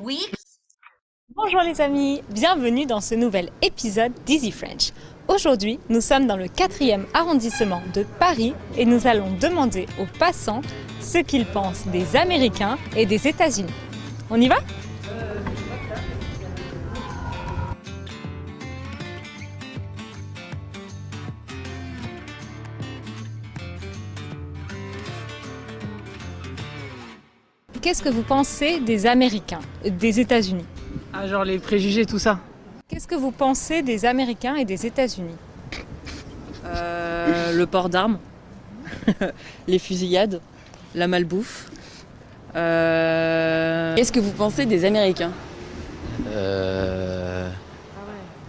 weeks. Bonjour les amis, bienvenue dans ce nouvel épisode d'Easy French. Aujourd'hui, nous sommes dans le 4e arrondissement de Paris et nous allons demander aux passants ce qu'ils pensent des Américains et des États-Unis. On y va ? Qu'est-ce que vous pensez des Américains, des États-Unis ? Ah, genre les préjugés, tout ça. Qu'est-ce que vous pensez des Américains et des États-Unis ? Le port d'armes, les fusillades, la malbouffe. Qu'est-ce que vous pensez des Américains ?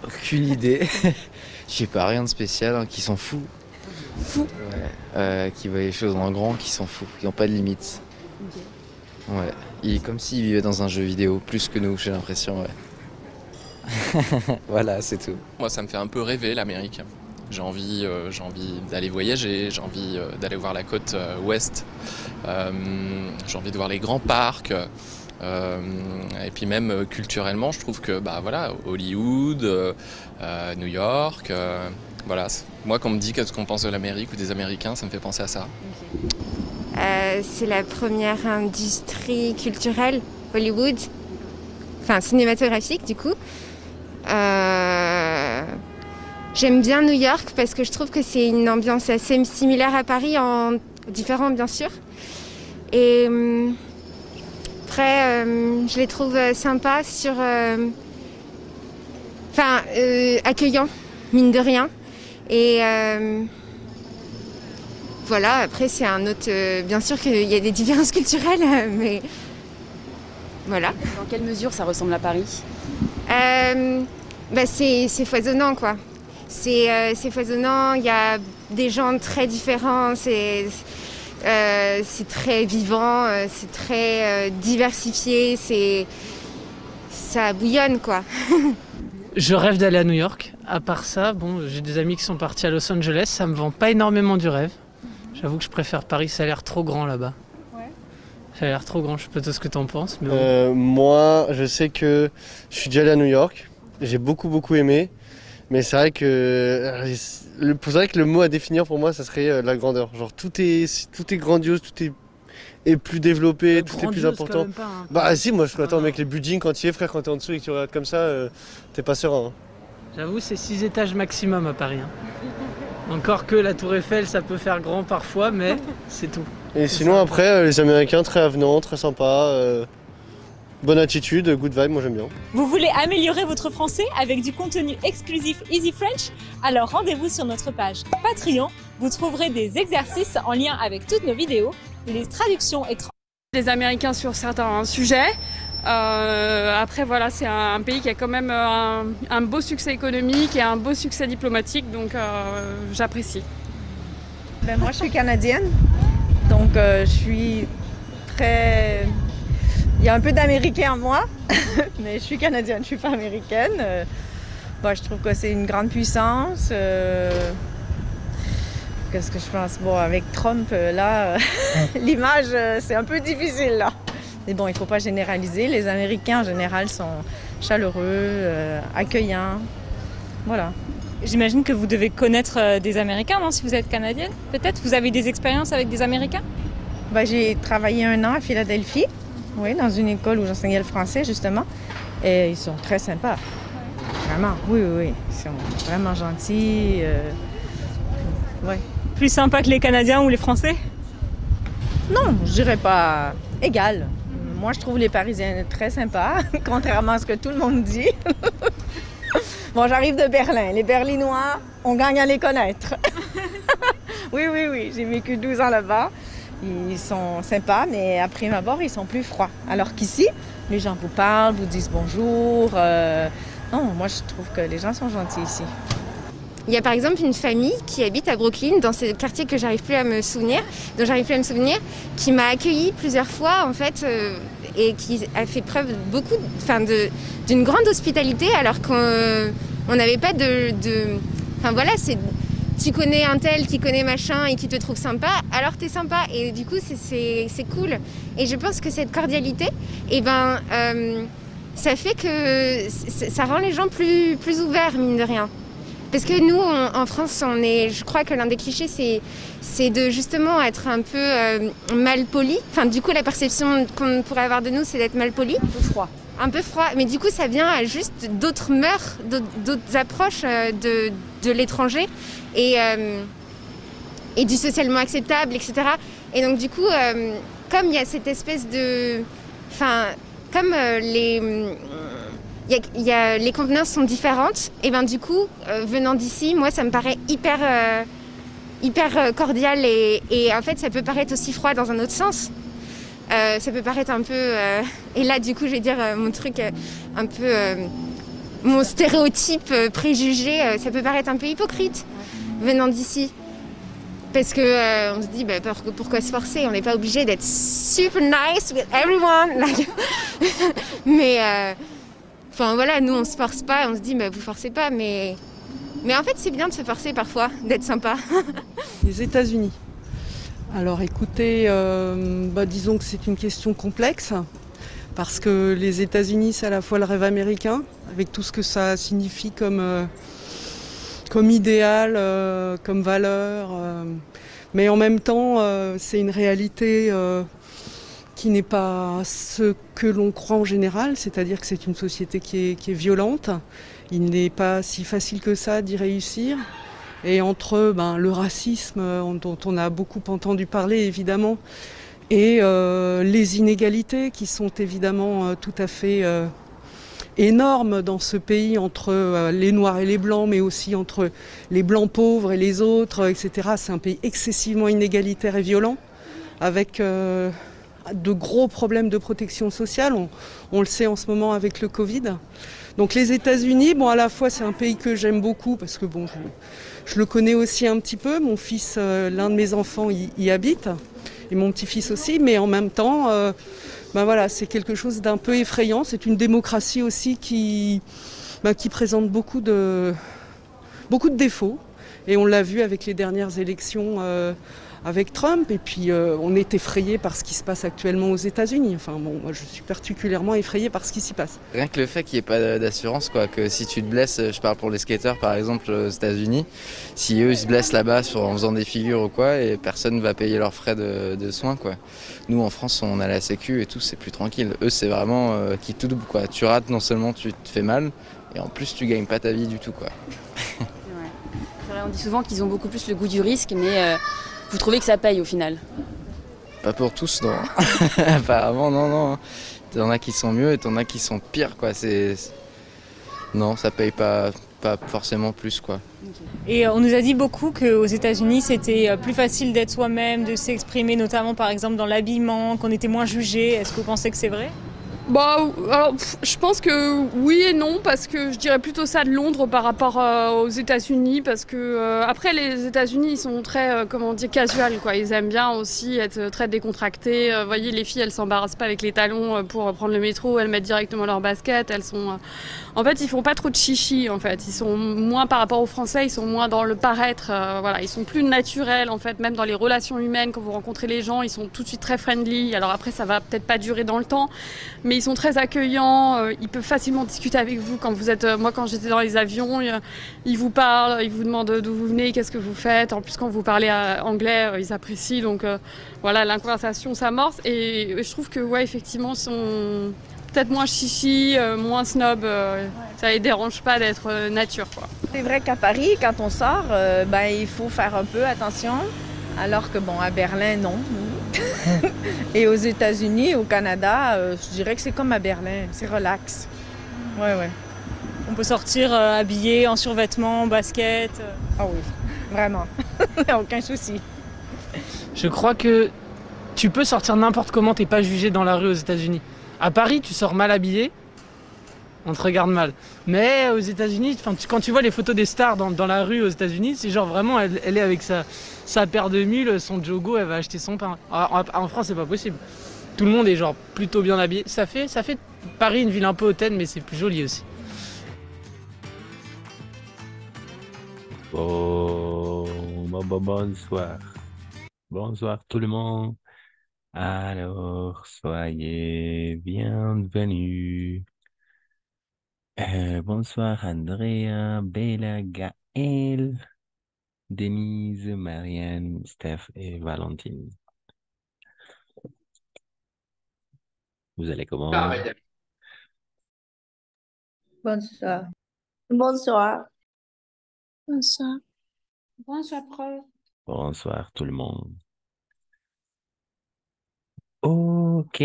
Aucune idée. Je sais pas, rien de spécial, hein, qui s'en fout. Fous. Ouais. Qui voient les choses en grand, qui s'en fout, qui n'ont pas de limites. Ouais. Comme s'ils vivaient dans un jeu vidéo, plus que nous, j'ai l'impression, ouais. Voilà, c'est tout. Moi, ça me fait un peu rêver, l'Amérique. J'ai envie d'aller voyager, j'ai envie d'aller voir la côte ouest, j'ai envie de voir les grands parcs. Et puis même culturellement, je trouve que Hollywood, New York, voilà. Moi, quand on me dit qu'est-ce qu'on pense de l'Amérique ou des Américains, ça me fait penser à ça. C'est la première industrie culturelle, Hollywood, enfin cinématographique du coup. J'aime bien New York parce que je trouve que c'est une ambiance assez similaire à Paris, en différent bien sûr. Et après, je les trouve sympas accueillants, mine de rien. Et voilà, après c'est un autre... bien sûr qu'il y a des différences culturelles, mais voilà. Dans quelle mesure ça ressemble à Paris ? C'est foisonnant quoi. C'est foisonnant, il y a des gens très différents, c'est très vivant, c'est très diversifié, ça bouillonne quoi. Je rêve d'aller à New York. À part ça, bon, j'ai des amis qui sont partis à Los Angeles, ça me vend pas énormément du rêve. J'avoue que je préfère Paris, ça a l'air trop grand là-bas. Ouais. Ça a l'air trop grand, je sais pas toi ce que t'en penses. Mais bon. Moi, je sais que je suis déjà allé à New York, j'ai beaucoup aimé, mais c'est vrai que le mot à définir pour moi, ça serait la grandeur. Genre tout est grandiose, tout est plus développé, tout est plus important. Pas, hein. Bah si, moi je attends avec les buildings quand il est frère, quand t'es en dessous et que tu regardes comme ça, t'es pas serein. Hein. J'avoue, c'est 6 étages maximum à Paris. Hein. Encore que la Tour Eiffel, ça peut faire grand parfois, mais c'est tout. Et sinon après, les Américains très avenants, très sympas, bonne attitude, good vibe, moi j'aime bien. Vous voulez améliorer votre français avec du contenu exclusif Easy French ? Alors rendez-vous sur notre page Patreon. Vous trouverez des exercices en lien avec toutes nos vidéos, les traductions et les Américains sur certains sujets. Après voilà, c'est un pays qui a quand même un beau succès économique et un beau succès diplomatique, donc j'apprécie. Moi je suis canadienne, donc je suis très... Il y a un peu d'américain en moi, mais je suis canadienne, je suis pas américaine. Je trouve que c'est une grande puissance. Qu'est-ce que je pense ? Bon, avec Trump, là, l'image, c'est un peu difficile, là. Mais bon, il ne faut pas généraliser. Les Américains, en général, sont chaleureux, accueillants. Voilà. J'imagine que vous devez connaître des Américains, non ? Si vous êtes canadienne, peut-être ? Vous avez des expériences avec des Américains ? J'ai travaillé 1 an à Philadelphie, oui, dans une école où j'enseignais le français, justement. Et ils sont très sympas. Vraiment, oui. Ils sont vraiment gentils. Ouais. Plus sympa que les Canadiens ou les Français ? Non, je dirais pas égal. Moi, je trouve les Parisiens très sympas, contrairement à ce que tout le monde dit. Bon, j'arrive de Berlin. Les Berlinois, on gagne à les connaître. Oui, j'ai vécu 12 ans là-bas. Ils sont sympas, mais à prime abord, ils sont plus froids. Alors qu'ici, les gens vous parlent, vous disent bonjour. Non, moi, je trouve que les gens sont gentils ici. Il y a par exemple une famille qui habite à Brooklyn, dans ce quartier dont j'arrive plus à me souvenir, qui m'a accueillie plusieurs fois en fait, et qui a fait preuve d'une grande hospitalité alors qu'on n'avait pas Enfin voilà, tu connais un tel qui connaît machin et qui te trouve sympa, alors t'es sympa et du coup c'est cool. Et je pense que cette cordialité, ça fait que ça rend les gens plus ouverts, mine de rien. Parce que nous, en France, je crois que l'un des clichés, c'est de justement être un peu mal poli. Enfin, du coup, la perception qu'on pourrait avoir de nous, c'est d'être mal poli. Un peu froid. Un peu froid. Mais du coup, ça vient à juste d'autres mœurs, d'autres approches de l'étranger et du socialement acceptable, etc. Et donc, du coup, comme il y a cette espèce de... Enfin, comme les convenances sont différentes, et ben du coup, venant d'ici, moi ça me paraît hyper cordial et en fait ça peut paraître aussi froid dans un autre sens. Ça peut paraître un peu... et là du coup je vais dire mon truc un peu... mon stéréotype préjugé, ça peut paraître un peu hypocrite venant d'ici. Parce que on se dit pourquoi se forcer, on n'est pas obligé d'être super nice with everyone. Mais enfin voilà, nous on se force pas, on se dit vous forcez pas, mais en fait c'est bien de se forcer parfois, d'être sympa. Les États-Unis. Alors écoutez, disons que c'est une question complexe, parce que les États-Unis c'est à la fois le rêve américain, avec tout ce que ça signifie comme idéal, comme valeur, mais en même temps c'est une réalité qui n'est pas ce que l'on croit en général, c'est-à-dire que c'est une société qui est violente. Il n'est pas si facile que ça d'y réussir. Et entre le racisme dont on a beaucoup entendu parler évidemment, et les inégalités qui sont évidemment tout à fait énormes dans ce pays entre les Noirs et les Blancs, mais aussi entre les Blancs pauvres et les autres, etc. C'est un pays excessivement inégalitaire et violent, avec de gros problèmes de protection sociale, on le sait en ce moment avec le Covid. Donc les États-Unis, à la fois c'est un pays que j'aime beaucoup parce que je le connais aussi un petit peu, mon fils, l'un de mes enfants y habite, et mon petit-fils aussi, mais en même temps, c'est quelque chose d'un peu effrayant. C'est une démocratie aussi qui présente beaucoup de défauts, et on l'a vu avec les dernières élections avec Trump, et puis on est effrayé par ce qui se passe actuellement aux États-Unis. Moi je suis particulièrement effrayé par ce qui s'y passe. Rien que le fait qu'il n'y ait pas d'assurance, que si tu te blesses, je parle pour les skateurs par exemple aux États-Unis, si eux ils se blessent là-bas en faisant des figures ou quoi, et personne ne va payer leurs frais de soins, quoi. Nous en France on a la sécu et tout, c'est plus tranquille. Eux c'est vraiment qui tout double, quoi. Tu rates, non seulement tu te fais mal, et en plus tu gagnes pas ta vie du tout, quoi. C'est vrai, on dit souvent qu'ils ont beaucoup plus le goût du risque, mais vous trouvez que ça paye au final? Pas pour tous, non. Apparemment, non. T'en as qui sont mieux et t'en as qui sont pires, quoi. Non, ça paye pas forcément plus, quoi. Et on nous a dit beaucoup qu'aux États-Unis, c'était plus facile d'être soi-même, de s'exprimer, notamment par exemple dans l'habillement, qu'on était moins jugé. Est-ce que vous pensez que c'est vrai ? Alors, je pense que oui et non, parce que je dirais plutôt ça de Londres par rapport aux États-Unis, parce que après les États-Unis ils sont très casual, quoi. Ils aiment bien aussi être très décontractés. Vous voyez, les filles elles s'embarrassent pas avec les talons pour prendre le métro, elles mettent directement leurs baskets. Elles sont en fait ils font pas trop de chichi, en fait. Ils sont moins, par rapport aux Français, ils sont moins dans le paraître. Ils sont plus naturels, en fait, même dans les relations humaines. Quand vous rencontrez les gens, ils sont tout de suite très friendly. Alors après ça va peut-être pas durer dans le temps, mais ils sont très accueillants, ils peuvent facilement discuter avec vous quand vous êtes... moi, quand j'étais dans les avions, ils vous parlent, ils vous demandent d'où vous venez, qu'est-ce que vous faites. En plus, quand vous parlez anglais, ils apprécient. Donc la conversation s'amorce. Et je trouve que, effectivement, ils sont peut-être moins chichi, moins snob. Ça les dérange pas d'être nature, quoi. C'est vrai qu'à Paris, quand on sort, il faut faire un peu attention. Alors que à Berlin, non. Et aux États-Unis, au Canada, je dirais que c'est comme à Berlin, c'est relax. Ouais. On peut sortir habillé, en survêtement, en basket. Ah oui, vraiment. Aucun souci. Je crois que tu peux sortir n'importe comment, t'es pas jugé dans la rue aux États-Unis. À Paris, tu sors mal habillé, on te regarde mal. Mais aux États-Unis, quand tu vois les photos des stars dans la rue aux États-Unis, c'est genre vraiment, elle est avec sa paire de mules, son jogo, elle va acheter son pain. En France, c'est pas possible. Tout le monde est genre plutôt bien habillé. Ça fait Paris une ville un peu hautaine, mais c'est plus joli aussi. Bonsoir. Bonsoir tout le monde. Alors, soyez bienvenus Bonsoir Andrea, Bella, Gaël, Denise, Marianne, Steph et Valentine. Vous allez comment? Bonsoir. Bonsoir. Bonsoir. Bonsoir, prof. Bonsoir tout le monde. Ok,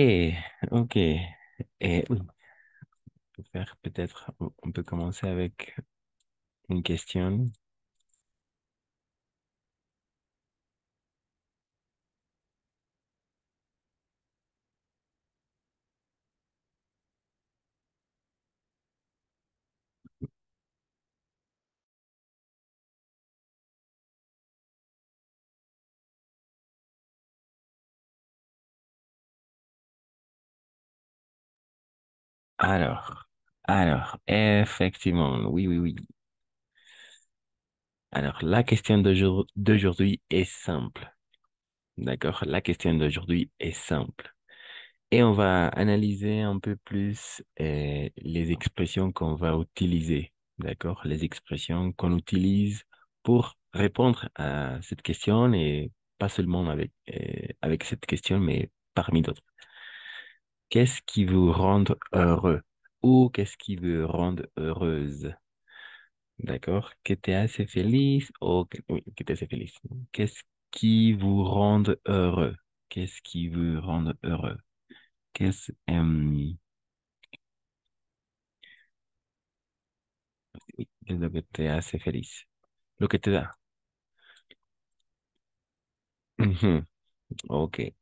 ok. Et oui, on peut faire peut-être, on peut commencer avec une question. Alors, effectivement, oui, oui, oui. Alors, la question d'aujourd'hui est simple. D'accord? La question d'aujourd'hui est simple. Et on va analyser un peu plus les expressions qu'on va utiliser. D'accord? Les expressions qu'on utilise pour répondre à cette question et pas seulement avec cette question, mais parmi d'autres. Qu'est-ce qui vous rend heureux? Ou qu'est-ce qui vous rend heureuse? D'accord? Que te hace feliz o oui, que te hace feliz. Qu'est-ce qui vous rend heureux? Qu'est-ce qui vous rend heureux? Qu'est-ce oui, ¿qué es lo que te hace feliz? Lo que te da. Ujú, ok.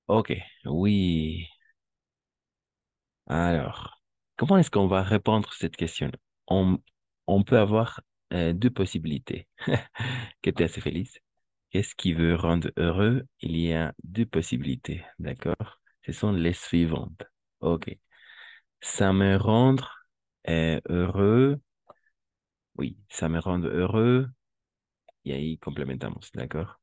Ok, oui. Alors, comment est-ce qu'on va répondre à cette question? On, on peut avoir deux possibilités. Que te hace feliz? Qu'est-ce qui veut rendre heureux? Il y a deux possibilités, d'accord? Ce sont les suivantes. Ok. Ça me rendre heureux. Oui, ça me rend heureux. Y ahí complementamos, d'accord?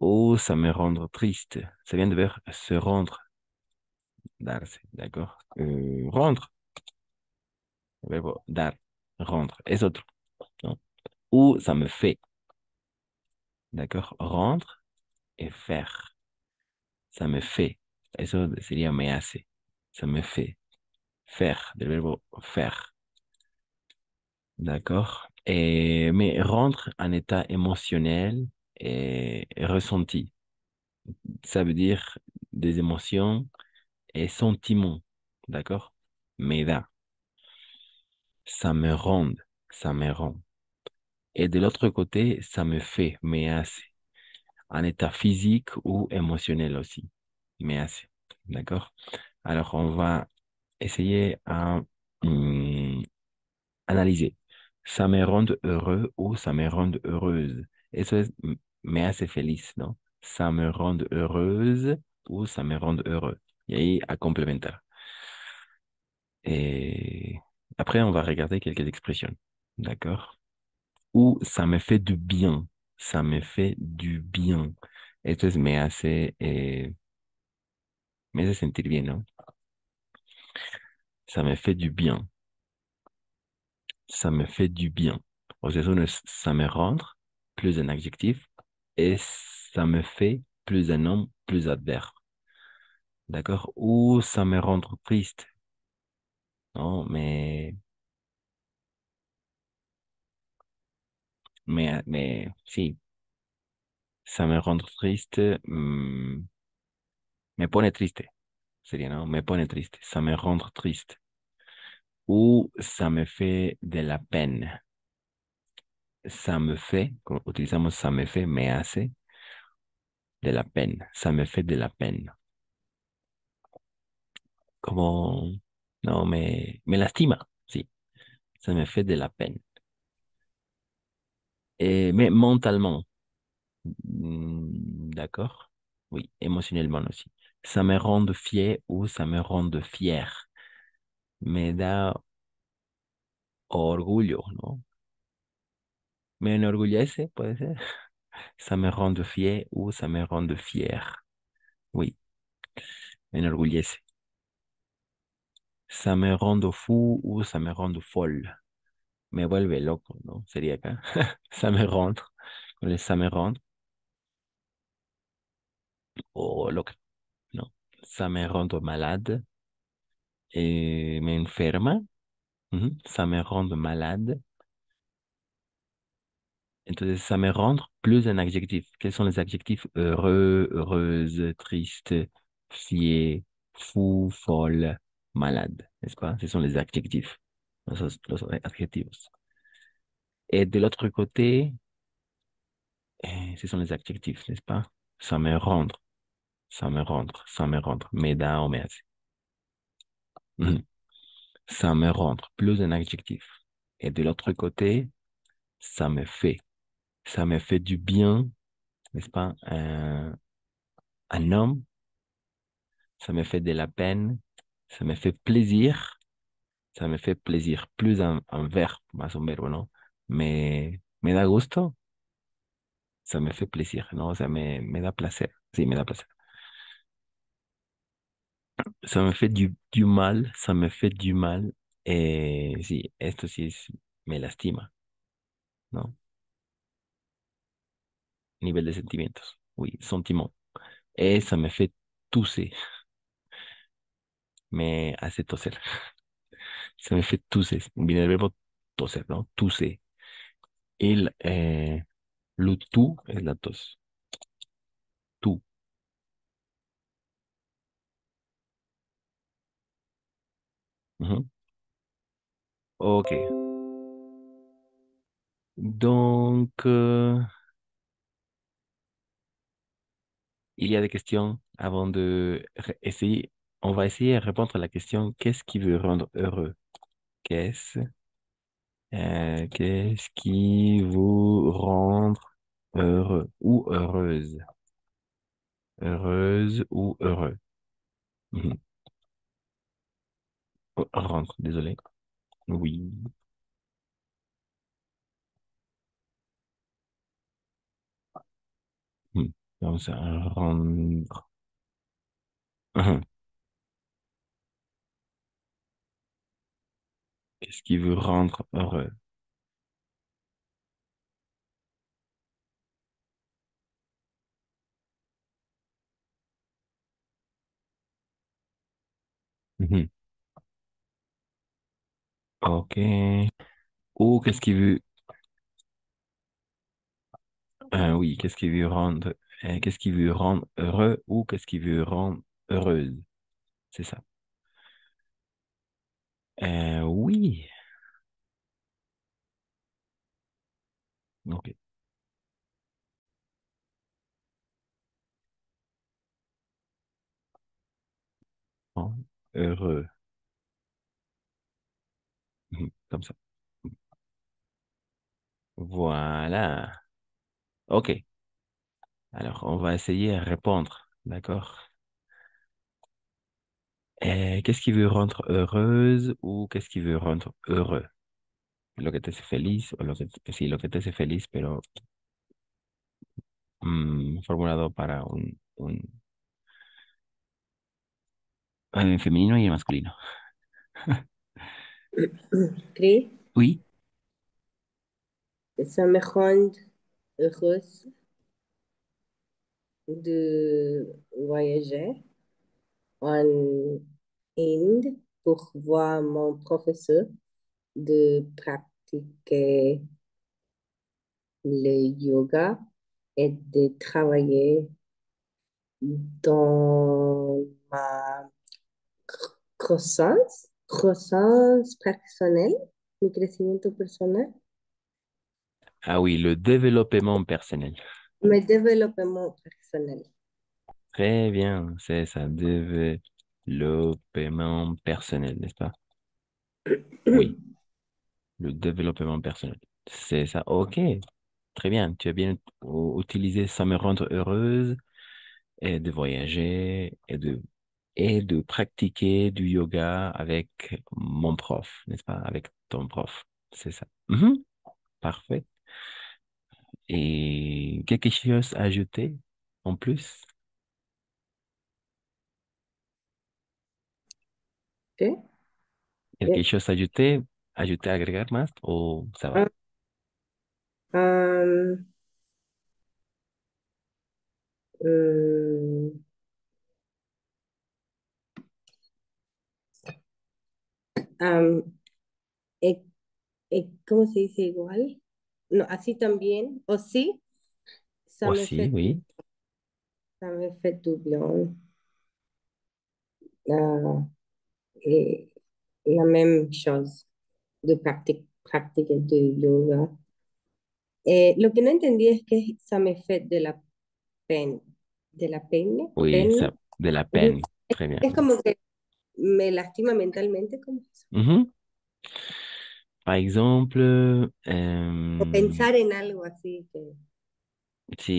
Ou ça me rendre triste. Ça vient de vers se rendre, darse, d'accord? Rendre, le verbo dar, rendre, es otro, ¿no? Ou ça me fait, d'accord? Rendre et faire. Ça me fait. Eso sería me hace. Ça me fait. Faire, del verbo faire. D'accord? Mais rendre un état émotionnel et ressenti. Ça veut dire des émotions et sentiments. D'accord? Me da. Ça me rend. Ça me rend. Et de l'autre côté, ça me fait. Me hace. Un état physique ou émotionnel aussi. Me hace. D'accord? Alors, on va essayer à analyser. Ça me rend heureux ou ça me rend heureuse. Eso es me hace feliz, ¿no? Ça me rend heureuse ou ça me rend heureux. Y ahí à complémentaire. Et après, on va regarder quelques expressions. D'accord? Ou ça me fait du bien. Ça me fait du bien. Esto es me hace sentir bien, ¿no? Ça me fait du bien. Ça me fait du bien. O sea, ça me rend plus un adjectif et ça me fait plus un nom, plus adverbe. D'accord? Ou ça me rend triste. Non, mais si, ça me rend triste, me pone triste. Sería, ¿no? Me pone triste. Ça me rend triste. Ou ça me fait de la peine. Ça me fait, como utilizamos ça me fait, me hace de la peine. Ça me fait de la peine. Como, no, me lastima, sí. Ça me fait de la peine. Mais mentalement, d'accord? Oui, émotionnellement aussi. Ça me rend fier ou ça me rend fier. Me da orgullo, ¿no? Me enorgullece, puede ser. Ça me rend fier ou ça me rend fier. Oui, me enorgullece. Ça me rend fou ou ça me rend folle. Me vuelve loco, ¿no? Sería acá. Ça me rend. Con el ça me rend. O loca, ¿no? Ça me rend malade. Me enferma. Ça me rend malade. Entonces, ça me rend plus un adjectif. Quels sont les adjectifs? Heureux, heureuse, triste, fier, fou, folle, malade. N'est-ce pas? Ce sont les adjectifs. Los adjetivos. Et de l'autre côté, ce sont les adjectifs, n'est-ce pas? Ça me rendre, ça me rendre, ça me rendre. Me da o me hace. Mhm. Ça me rendre, plus un adjectif. Et de l'autre côté, ça me fait. Ça me fait du bien, n'est-ce pas? Un homme, ça me fait de la peine, ça me fait plaisir, ça me fait plaisir. Plus un verbe, más un verbo, ¿no? Me da gusto, ça me fait plaisir, ¿no? O sea, me da placer. Sí, me da placer. Ça me fait du mal, ça me fait du mal. Sí, esto sí me lastima, ¿no? Nivel de sentimientos. Oui, sentiment. Et ça me fait tousser, me hace toser. Ça me fait tousser. Viene el verbo toser, ¿no? Tousser. Lo tú es la tos. Tú. Ujú. Ok. Donc, il y a des questions avant de essayer. On va essayer de répondre à la question qu'est-ce qui veut rendre heureux? Qu'est-ce qu'est-ce qui vous rend heureux ou heureuse? Heureuse ou heureux? Mhm. Oh, rendre, désolé. Oui. Mhm. Donc, ça, rendre. Mhm. Qu'est-ce qui veut rendre heureux? Mhm. Ok. Ou oui, qu'est-ce qui veut rendre, qu'est-ce qui veut rendre heureux ou qu'est-ce qui veut rendre heureuse? C'est ça. Oui. Ok. Rendre heureux. Comme ça. Voilà. Ok. Alors, on va essayer à répondre. D'accord? Qu'est-ce qui veut rendre heureuse ou qu'est-ce qui veut rendre heureux? Lo que te hace feliz o sí, lo que te hace feliz, pero formulado para un femenino y masculino. Crée, Oui. ça me rend heureuse de voyager en Inde pour voir mon professeur, de pratiquer le yoga et de travailler dans ma croissance personnelle, mi crecimiento personal, Ah oui, le développement personnel. mi développement personnel. Très bien, c'est ça, développement personnel, n'est-ce pas? Oui, le développement personnel. C'est ça, ok. Très bien, tu as bien utilisé ça me rendre heureuse et de voyager et de pratiquer du yoga avec mon prof, n'est-ce pas? Avec ton prof, c'est ça. Mhm. Parfait. Et quelque chose à ajouter en plus? ¿Qué? Quelque chose à ajouter? Ajouter, agregar más o ça va? Am, mm, am, eh, ¿Cómo se dice igual? No, así también. O sí, ça me Aussi, fait du, oui. ça me fait du bien. Ah, et la même chose de practicar de yoga. Lo que no entendí es que ça me fait de la peine, Oui, ça, peine. de la Ujú. peine. Très bien. Es como que me lastima mentalmente, como eso. Mhm. Par exemple, O pensar en algo así que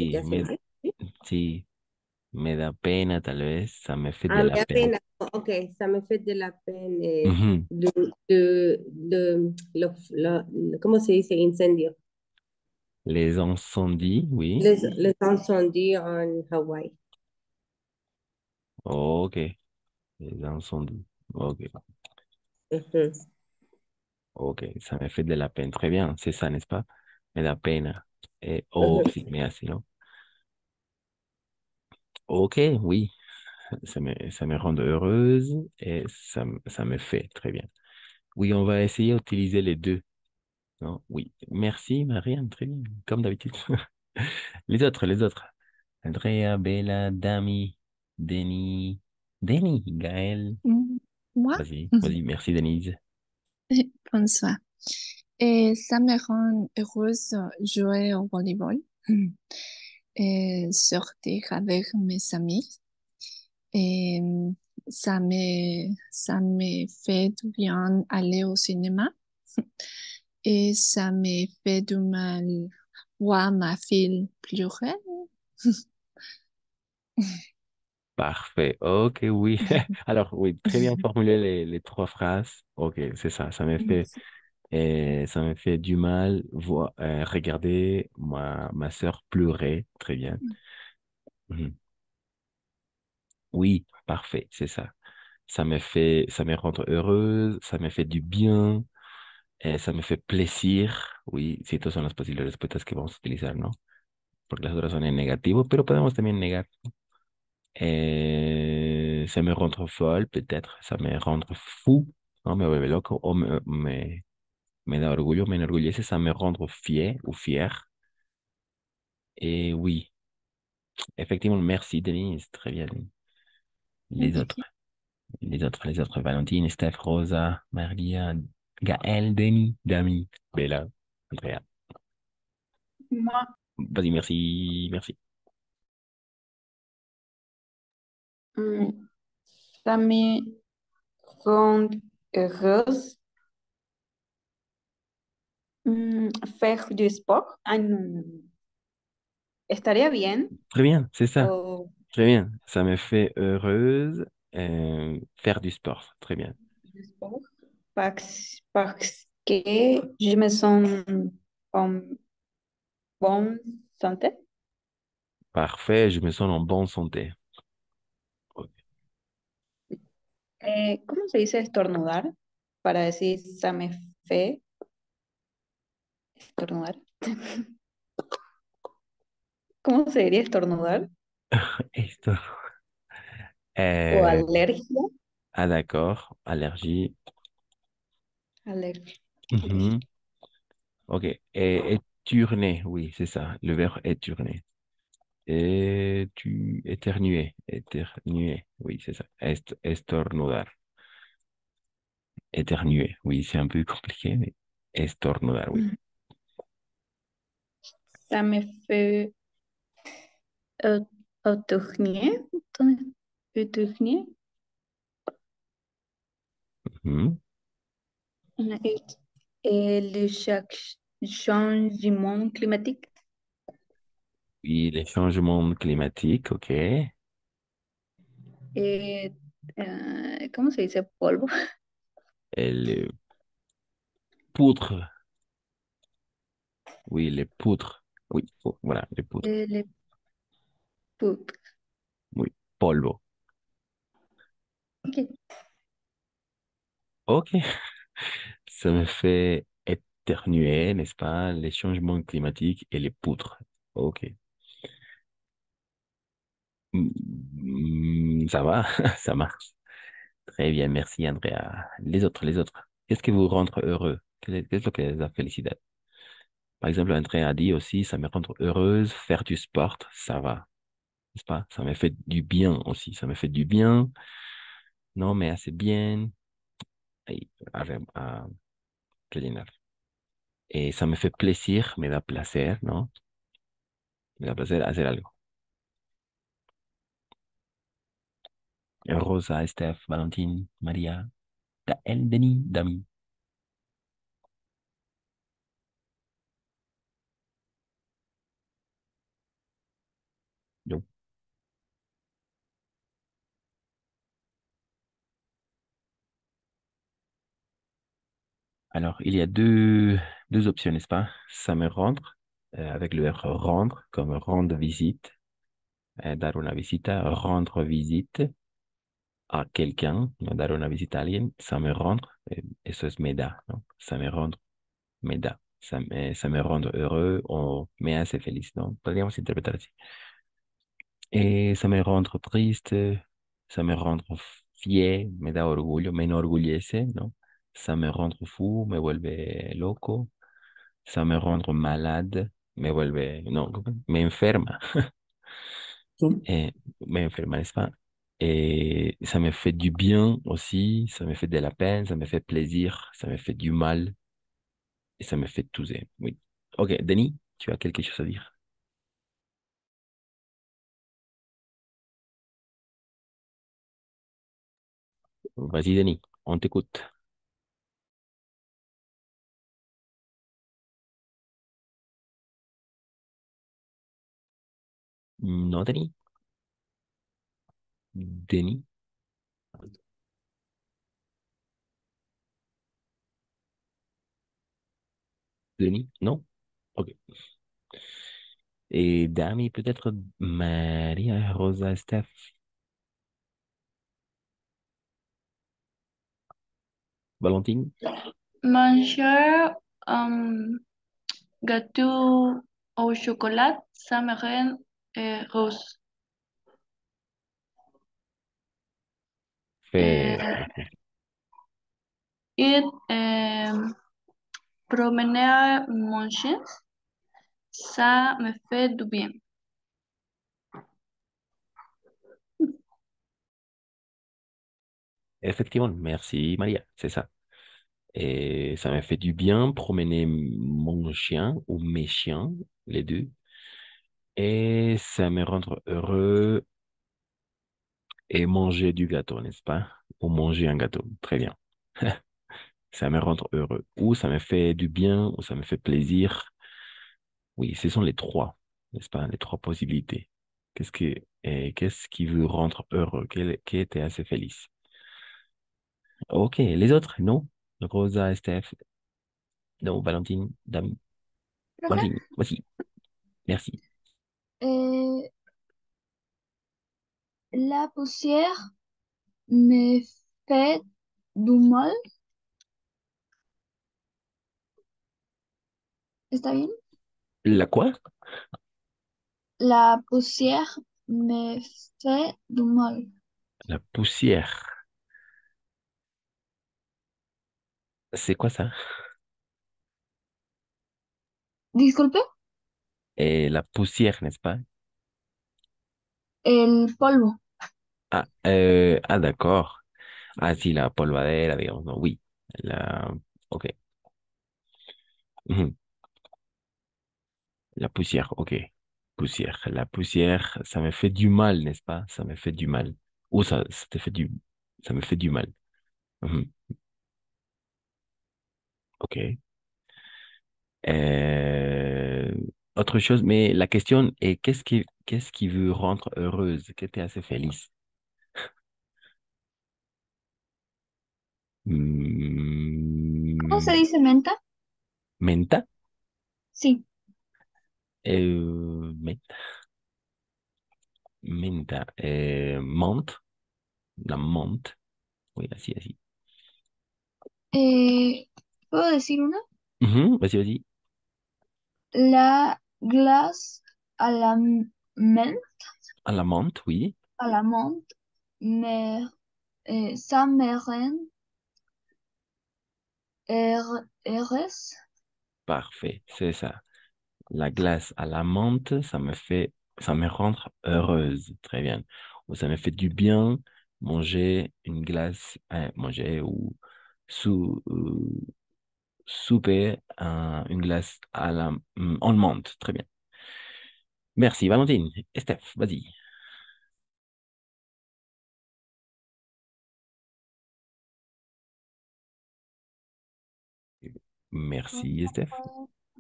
te sí, hace mal. ¿Sí? sí, me da pena tal vez, ça me fait de Ah, me la da peine. pena. Ok, ça me fait de la peine. Mhm. ¿Cómo se dice? Incendio. Les incendies, oui. Les incendies en Hawaii. Ok, les incendies. Ok, Ujú, ok, ça me fait de la peine. Très bien, c'est ça, n'est-ce pas? Me da pena. Oh, ujú, sí, me así, ¿no? Ok, oui, ça me rend heureuse et ça me fait très bien. Oui, on va essayer d'utiliser les deux. Non? Oui, merci, Marianne, très bien, comme d'habitude. Les autres. Andrea, Bella, Dami, Denis, Denis, Gaël. Moi, Vas-y, merci, Denise. bonsoir. Ça me rend heureuse jouer au volleyball et sortir avec mes amis. Et ça me fait du bien aller au cinéma et ça me fait du mal voir ma fille pleurer. Parfait. Ok, oui. Alors, oui, très bien formulé les trois phrases. Ok, c'est ça. Ça me fait du mal voir, regarder ma sœur pleurer. Très bien. Mhm. Oui, parfait, c'est ça. Ça me rend heureuse, ça me fait du bien, ça me fait plaisir. Oui, sí, estas son las posibles respuestas que vamos a utilizar, ¿no? Porque las otras son en negativo, pero podemos también negar. Ça me rendre folle, peut-être. Ça me rendre fou, ¿no? Me vuelve loco. O me da orgullo, me enorgullece. Ça me rendre fier ou fier. Et oui, effectivement, merci, Denise. Très bien. Les autres. Les autres. Valentine, Steph, Rosa, Maria, Gaël, Denis, Dami, Bella, Andrea. Moi, Vas-y, merci, merci. hum, ça me rend heureuse faire du sport. Ah, non, non, non. Estaría bien. Très bien, c'est ça. Oh, Très bien. Ça me fait heureuse faire du sport. Très bien. du sport parce que je me sens en bonne santé. Parfait, je me sens en bonne santé. Ok. ¿Cómo se dice estornudar? Para decir ça me fait estornudar. ¿Cómo se diría estornudar? Esto. O Euh, alergia. ah, d'accord. Allergie. Alergia. Mhm. Ok. Éturner, oui, c'est ça. Le verbe éturner. Et tu éternuer. Éternuer, oui, c'est ça. Estornudar. Éternuer, oui, c'est un peu compliqué, mais estornudar, oui. Ça me fait euh, éternuer. Éternuer. Mhm. Et le changement climatique. Oui, les changements climatiques, ok. Et, ¿cómo se dice polvo? Et les poutres, oui, les poutres. Oui, voilà, les poudres. Les poudres. Oui, polvo. Ok. Ok, ça me fait éternuer, n'est-ce pas? Les changements climatiques et les poudres. Ok. Ça va, ça marche. Très bien, merci Andrea. Les autres, les autres. Qu'est-ce qui vous rend heureux? Qu'est-ce que la felicidad? Par exemple, Andrea a dit aussi, ça me rend heureuse, faire du sport, ça va, n'est-ce pas? Ça me fait du bien aussi, ça me fait du bien. Non, me hace bien. Ay, rellenar. Et ça me fait plaisir, me da placer, ¿no? Me da placer hacer algo. Rosa, Steph, Valentín, María, Gael, Denis, Dami. Yo. Alors, il y a deux options, n'est-ce pas? Ça me rendre, avec le R rendre, comme rendre visite, dar una visita, rendre visite a quelqu'un, no, dar una visita a alguien, ça me rendre, eso es me da, ¿no? Ça me rendre, me da, ça me rendre heureux o me hace feliz, ¿no? Podríamos interpretar así. Ça me rendre triste, ça me rendre fier, me da orgullo, me enorgullece, ¿no? Ça me rendre fou, me vuelve loco. Ça me rendre malade, me vuelve, no, me enferma, me enferma, n'est-ce pas? Et ça me fait du bien aussi, ça me fait de la peine, ça me fait plaisir, ça me fait du mal et ça me fait tousser. Oui. Ok, Denis, tu as quelque chose à dire? Vas-y, Denis, on t'écoute. Non, Denis? Denis? Denis? Non? Ok. Et Dami, peut-être Maria, Rosa, Steph, Valentine? Manger gâteau au chocolat, ça me rend rose. Fait. Et promener mon chien, ça me fait du bien. Effectivement, merci Maria, c'est ça. Et ça m'a fait du bien promener mon chien ou mes chiens, les deux. Et ça me rend heureux et manger du gâteau, n'est-ce pas? Ou manger un gâteau. Très bien. Ça me rend heureux. Ou ça me fait du bien, ou ça me fait plaisir. Oui, ce sont les trois, n'est-ce pas? Les trois possibilités. Qu'est-ce qui vous rendre heureux? Qui était assez feliz? Ok, les autres, non? Rosa, Steph, non, Valentine, Dami. Profe, Valentine, voici. Merci. eh, la poussière me fait du mal. ¿Está bien? La quoi? La poussière me fait du mal. La poussière. C'est quoi ça? Disculpe, Et la poussière, n'est-ce pas? el polvo. D'accord. Ah, si, la polvadera, digamos, no, oui. Ok. Mhm. La poussière, ok. Poussière. La poussière, ça me fait du mal, n'est-ce pas? Ça me fait du mal. Ou ça te fait ça me fait du mal. Mhm. Ok. Euh, Autre chose, mais la question est qu'est-ce qui veut rendre heureuse? Que te hace feliz? ¿Cómo se Mm, dice menta? ¿Menta? Sí. Menta. Menta. Menthe. La menthe. Oui, así, así. ¿Puedo decir una? Ujú, así, así. La glace à la menthe, À la menthe, oui. à la menthe, mais ça me rend heureuse. Parfait, c'est ça. La glace à la menthe, ça me rend heureuse. Très bien. Ou ça me fait du bien manger une glace, manger ou sous, souper une glace à la, en menthe. Très bien. Merci, Valentine. Steph, vas-y. Merci, Steph.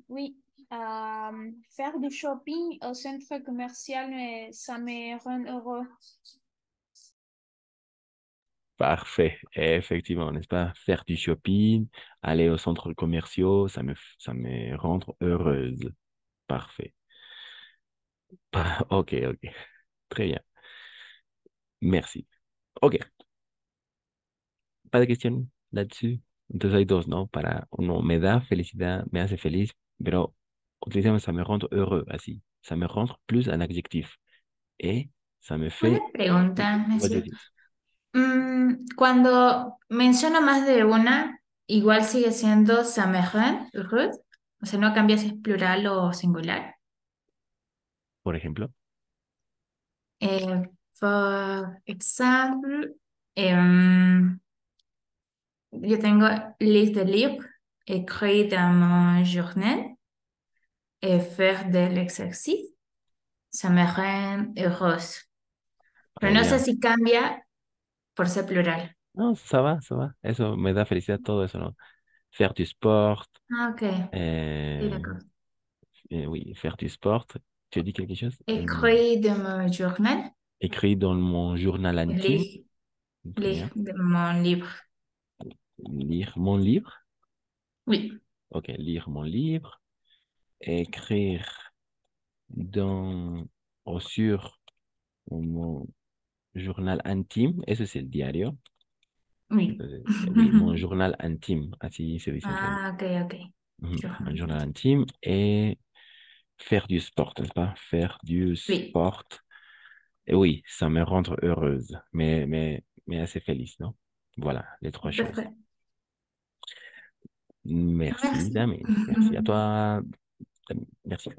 Oui, faire du shopping au centre commercial, ça me rend heureux. Parfait, effectivement, n'est-ce pas? Faire du shopping, aller aux centres commerciaux, ça me rend heureuse. Parfait. Ok, ok. Très bien. Merci. Ok, pas de cuestión là-dessus. Entonces hay dos, ¿no? Para uno, me da felicidad, me hace feliz, pero utilizamos ça me rend heureux, así. Ça me rend plus un adjectif. Et ça me Una fait... pregunta, Vas-y, monsieur. vas-y. Cuando menciono más de una, igual sigue siendo ça me rend heureux. O sea, no cambia si es plural o singular. Por ejemplo. Por ejemplo, yo tengo liste de livres, écrit dans mon journal et faire de l'exercice. Ça me rend heureuse. Pero Très no sé bien. si cambia por ser plural. No, ça va, ça va. Eso me da felicidad todo eso, ¿no? Faire du sport. Ah, ok. Sí, euh, d'accord. oui, faire du sport. Tu as dit quelque chose? Écrit de mon journal, Écrit dans mon journal intime. lire, Très bien. de mon livre. Lire mon livre. Oui. Ok, lire mon livre. Écrire dans ou sur mon journal intime. Eso c'est le diario. Oui. Oui, mon journal intime. Así se dice en español. Ah, ok, ok. Un journal intime et faire du sport, n'est-ce pas? Faire du Oui. sport. Et oui, ça me rend heureuse, mais assez feliz, non? Voilà, les trois choses. Parfait. Merci, Merci. Damien. Merci à toi. Merci.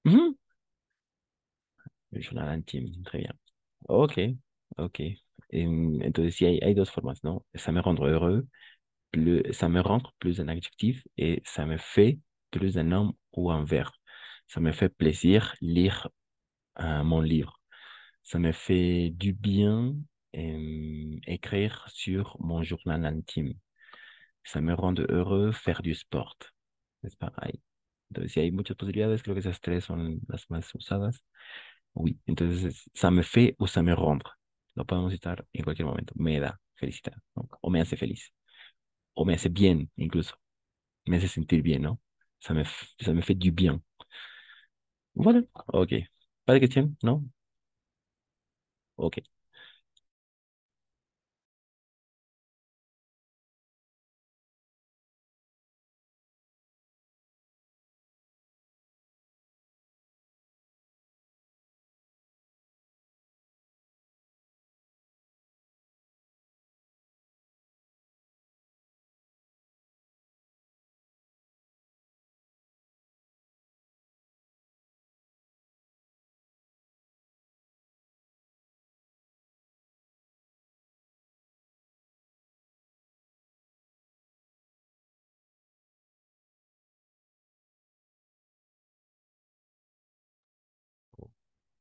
Mhm. Le journal intime, très bien. Ok, ok. Entonces, sí, hay dos formas, ¿no? Ça me rend heureux, ça me rend plus un adjectif et ça me fait plus un homme ou un verbe. Ça me fait plaisir lire mon livre. Ça me fait du bien écrire sur mon journal intime. Ça me rend heureux faire du sport. Es pas ahí. Entonces, si hay muchas posibilidades, creo que esas tres son las más usadas. Oui, entonces, ça me fait ou ça me rend. Lo podemos citar en cualquier momento. Me da felicidad, ¿no? O me hace feliz. O me hace bien, incluso. Me hace sentir bien, ¿no? Ça me fait du bien. Voilà, ok. Pas de question, ¿no? Ok.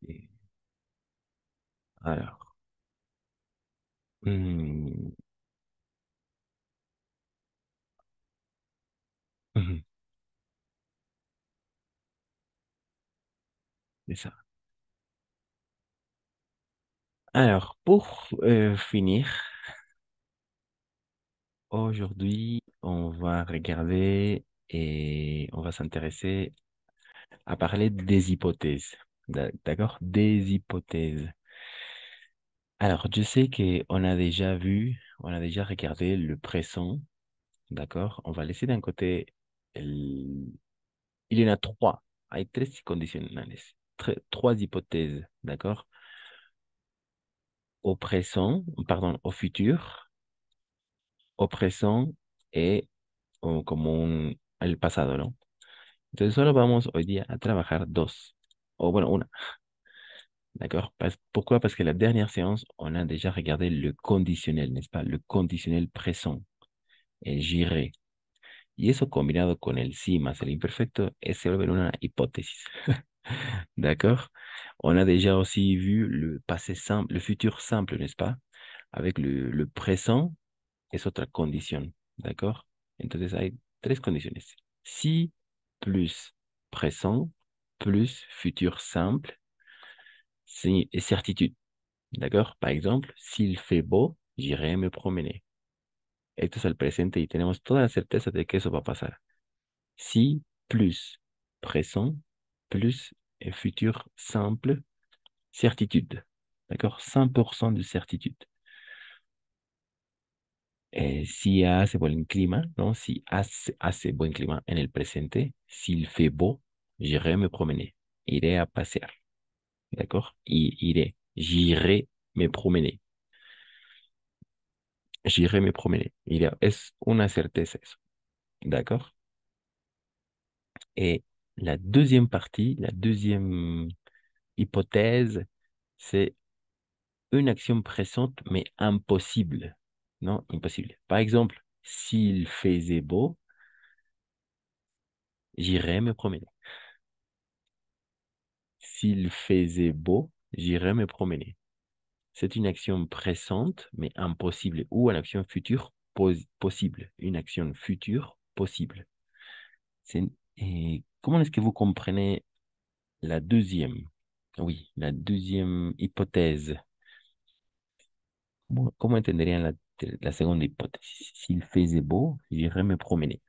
Et alors, hmm, mhm, c'est ça. Alors, pour finir, aujourd'hui, on va regarder et on va s'intéresser à parler des hypothèses. D'accord? Des hypothèses. Alors, je sais qu'on a déjà vu, on a déjà regardé le présent. D'accord? On va laisser d'un côté, il y en a trois. Hay tres condicionales. Trois hypothèses. D'accord? Au présent, pardon, au futur, au présent et como el pasado, ¿no? Entonces solo vamos hoy día a trabajar dos, o bueno, una, ¿d'accord? Pourquoi? Parce que la dernière séance, on a déjà regardé le conditionnel, n'est-ce pas? Le conditionnel présent, el j'irai. Y eso combinado con el sí más el imperfecto, se vuelve una hipótesis. D'accord? On a déjà aussi vu le passé simple, le futur simple, n'est-ce pas? Avec le présent es otra condición, d'accord? Entonces hay tres condiciones. Si plus présent plus futur simple, c'est certitude, d'accord? Par exemple, s'il fait beau, j'irai me promener. Esto es el presente y tenemos toda la certeza de que eso va a pasar. Si plus présent plus futur simple, certitude, d'accord? 100% de certitude. Si hace buen clima, ¿no? Si hace buen clima en el presente, s'il fait beau, j'irai me promener. Iré a pasear. ¿D'accord? Iré. J'irai me promener. J'irai me promener. Es una certeza eso. ¿D'accord? Et la deuxième partie, la deuxième hypothèse, c'est une action présente mais impossible. Non, impossible. Par exemple, s'il faisait beau, j'irai me promener. S'il faisait beau, j'irais me promener. C'est une action présente, mais impossible, ou une action future possible. Une action future possible. Et comment est-ce que vous comprenez la deuxième? Oui, la deuxième hypothèse. ¿Cómo entenderían la segunda hipótesis? S'il faisait beau, j'irais me promener.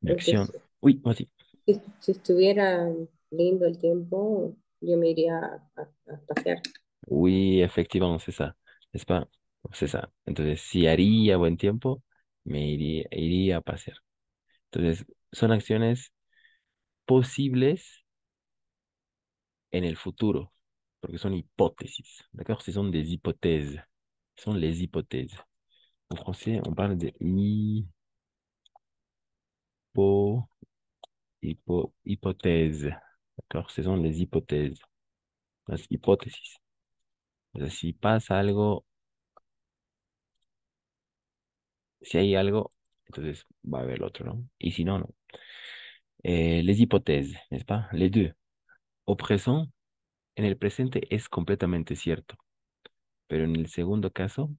Une Porque action. Oui, vas-y. si estuviera lindo el tiempo, yo me iría a pasear. Oui, effectivement, c'est ça. N'est-ce pas? C'est ça. Entonces, si haría buen tiempo, iría a pasear. Entonces, son acciones posibles en el futuro, porque son hipótesis. D'accord? Ce sont des hypothèses. Ce sont les hypothèses. En français, on parle de hypothèses. D'accord? Ce sont les hypothèses. Las hipótesis. O sea, si pasa algo, si hay algo, entonces va a haber el otro, ¿no? Y si no, no. Les hypothèses, n'est-ce pas? Les deux. Au présent, en el presente es completamente cierto, pero en el segundo caso,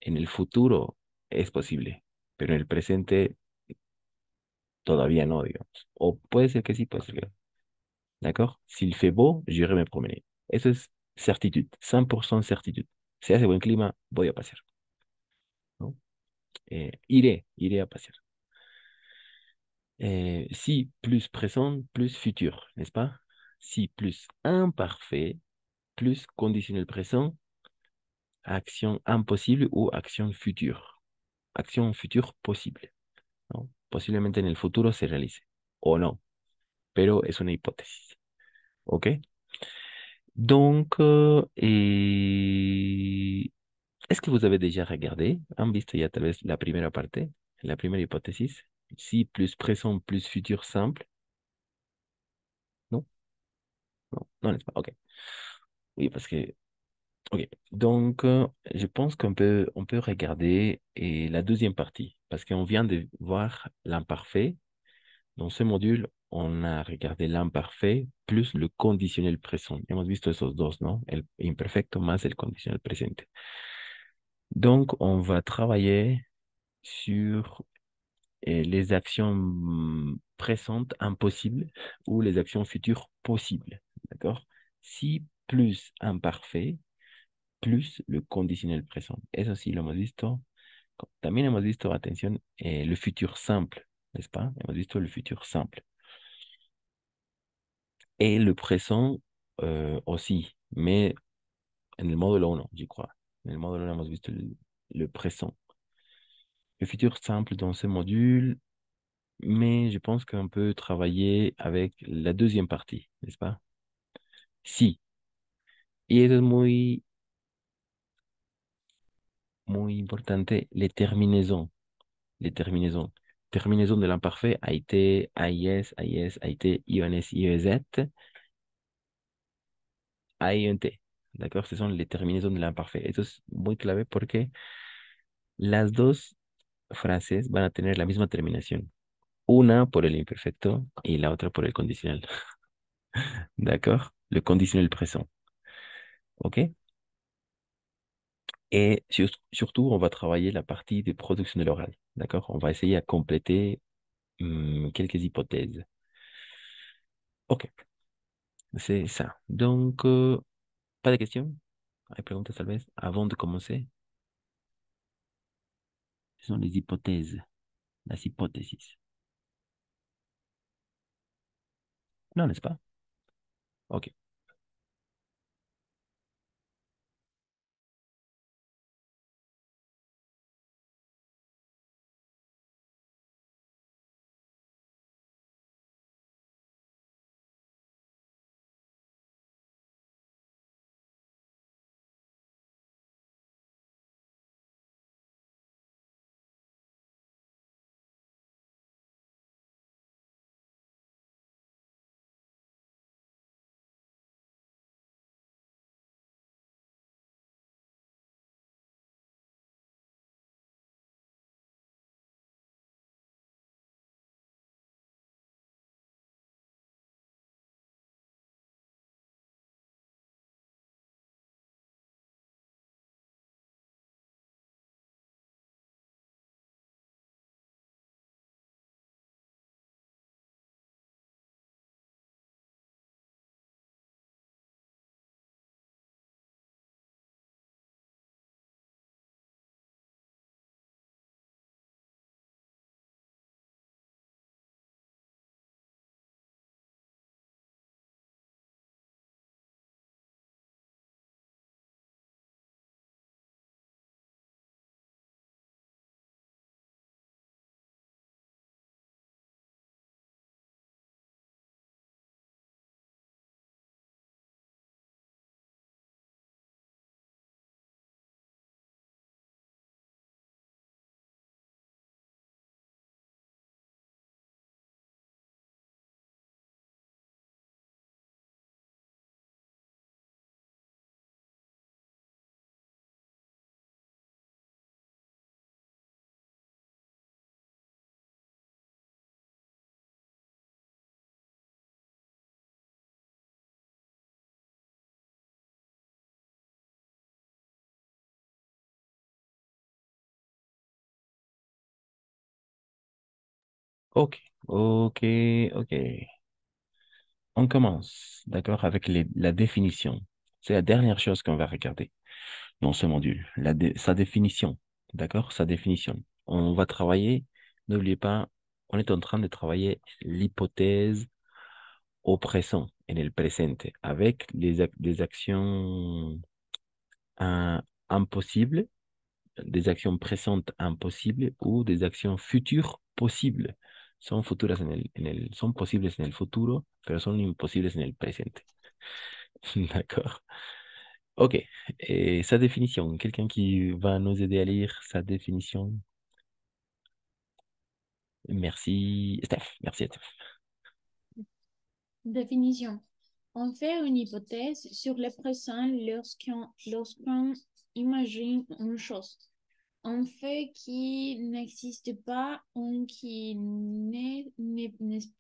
en el futuro es posible, pero en el presente todavía no, digamos. O puede ser que sí, puede ser que no. ¿D'accord? S'il fait beau, j'irai me promener. Eso es certitude, 100% certitude. Si hace buen clima, voy a pasear, ¿no? Iré a pasear. Si plus présent, plus futur, n'est-ce pas? Si plus imparfait, plus conditionnel présent, action imposible ou action future. Action future possible, ¿no? Posiblemente en el futuro se realice o no, pero es una hipótesis. ¿Ok? Donc, est-ce que vous avez déjà regardé, han visto ya tal vez la primera parte, la primera hipótesis? Si plus présent plus futur simple. Non? Non, non, n'est-ce pas? Ok. Oui, parce que ok, donc je pense on peut regarder la deuxième partie, parce qu'on vient de voir l'imparfait. Dans ce module, on a regardé l'imparfait plus le conditionnel présent. Hemos visto esos dos, ¿no? El imperfecto más el conditionnel presente. Donc, on va travailler sur les actions présentes impossibles ou les actions futures possibles. D'accord? Si plus imparfait, plus le conditionnel présent. Eso sí lo hemos visto También hemos visto, atención, el futur simple, ¿n'est-ce pas? Hemos visto el futur simple. Et le présent aussi, mais en el módulo 1, je crois. En el módulo 1 hemos visto le présent. Le futur simple dans ce module, mais je pense qu'on peut travailler avec la deuxième partie, n'est-ce pas? Si. Y eso es muy importante, les terminaisons. Les terminaisons. Terminaison de l'imparfait, a été, AIS, AIS, a été, IONS, IEZ, AINT. ¿D'accord? Ce sont les terminaisons de l'imparfait. Esto es muy clave porque las dos frases van a tener la misma terminación. Una por el imperfecto y la otra por el condicional. D'accord? Le conditionnel présent. OK? Et surtout, on va travailler la partie de production de l'oral. D'accord? On va essayer à compléter quelques hypothèses. OK. C'est ça. Donc, pas de questions? Hay preguntas tal vez avant de commencer? Ce sont les hypothèses, las hypothesis. Non, n'est-ce pas? OK. OK. OK. OK. On commence, d'accord, avec la définition. C'est la dernière chose qu'on va regarder dans ce module, sa définition, d'accord, sa définition. On va travailler, n'oubliez pas, on est en train de travailler l'hypothèse au présent, en el presente, avec des actions impossibles, des actions présentes impossibles ou des actions futures possibles. Son futuras son posibles en el futuro, pero son imposibles en el presente. D'accord. OK. Et sa définition, quelqu'un qui va nous aider à lire sa définition? Merci, Steph. Merci, Steph. Définition. On fait une hypothèse sur le présent lorsqu'on imagine une chose. Un fait qui n'existe pas ou qui n'est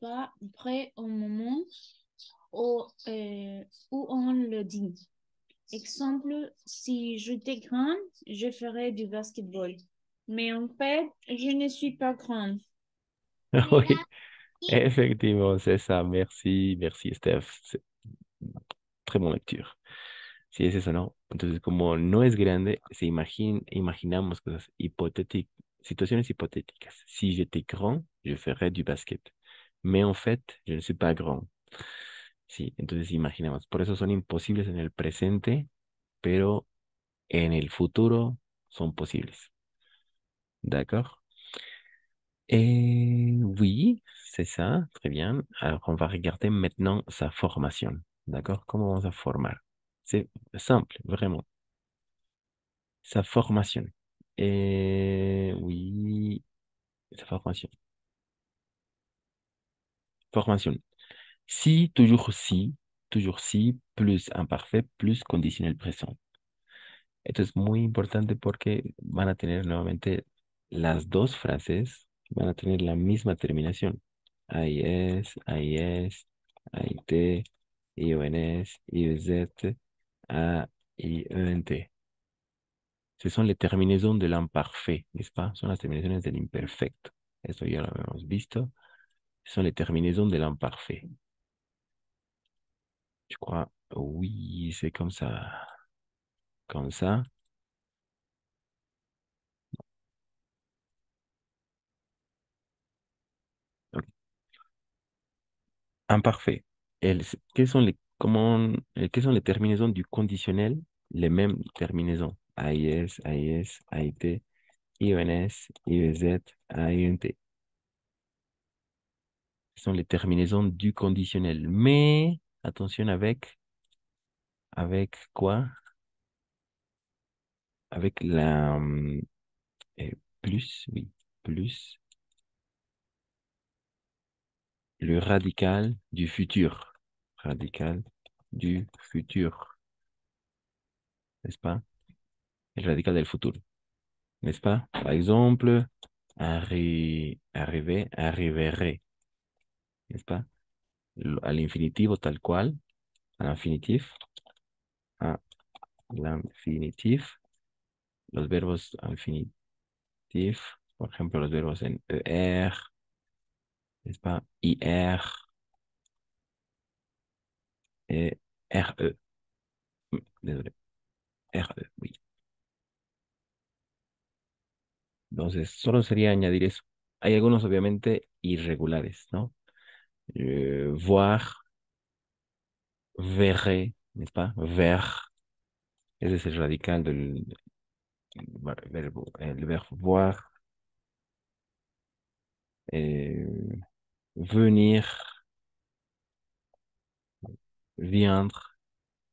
pas prêt au moment où on le dit. Exemple, si j'étais grande, je ferais du basketball. Mais en fait, je ne suis pas grande. Oui, effectivement, c'est ça. Merci, merci, Steph. C'est très bonne lecture. Si es eso, ¿no? Entonces, como no es grande, imaginamos cosas hipotéticas, situaciones hipotéticas. Si j'étais grand, je ferais du basket. Mais en fait, je ne suis pas grand. Sí, entonces imaginamos. Por eso son imposibles en el presente, pero en el futuro son posibles. D'accord? Et oui, c'est ça, très bien. Alors, on va regarder maintenant sa formation. D'accord? Comment on va formar? C'est simple, vraiment. Sa formation. Et oui, sa formation. Formation. Toujours si, plus imparfait, plus conditionnel présent. Esto es muy importante porque van a tener nuevamente las dos frases, van a tener la misma terminación. Ahí es, ahí te, IONS, IEZ, A, IENT. Ce sont les terminaisons de l'imparfait, n'est-ce pas? Son las terminaciones del imperfecto. Esto ya lo habíamos visto. Ce sont les terminaisons de l'imparfait. Je crois, oui, c'est comme ça. Comme ça. Ok. Imparfait. Quelles sont quelles sont les terminaisons du conditionnel? Les mêmes terminaisons. AIS, AIS, AIT, IONS, IEZ, AINT. Ce sont les terminaisons du conditionnel. Mais, attention avec quoi? Avec la plus, oui, plus le radical du futur. Radical du futur. N'est-ce pas? Le radical del futuro. N'est-ce pas? Par exemple, arriver, arriverait. N'est-ce pas? À l'infinitif tal cual, à l'infinitif, à l'infinitif, los verbos infinitif, por ejemplo, los verbos en ER, n'est-ce pas? IR, et RE. Désolé, RE, oui. Entonces, solo sería añadir eso. Hay algunos, obviamente, irregulares, ¿no? Voir, verrez, n'est-ce pas? Ver, ese es el radical del verbo, el verbo voir, venir, viandre,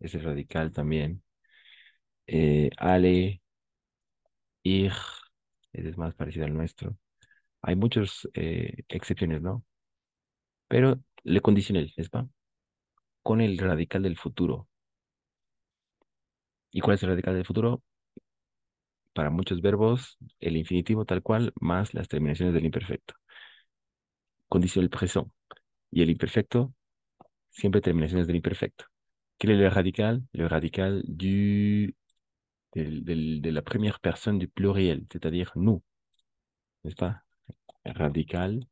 ese es radical también. Aller, ir, ese es más parecido al nuestro. Hay muchas excepciones, ¿no? Pero le condicional, ¿es va? Con el radical del futuro. ¿Y cuál es el radical del futuro? Para muchos verbos, el infinitivo tal cual, más las terminaciones del imperfecto. Condicional présent. Y el imperfecto, siempre terminaciones del imperfecto. ¿Quel est le radical? Le radical de la première personne du pluriel, c'est-à-dire nous, n'est-ce pas? Radical,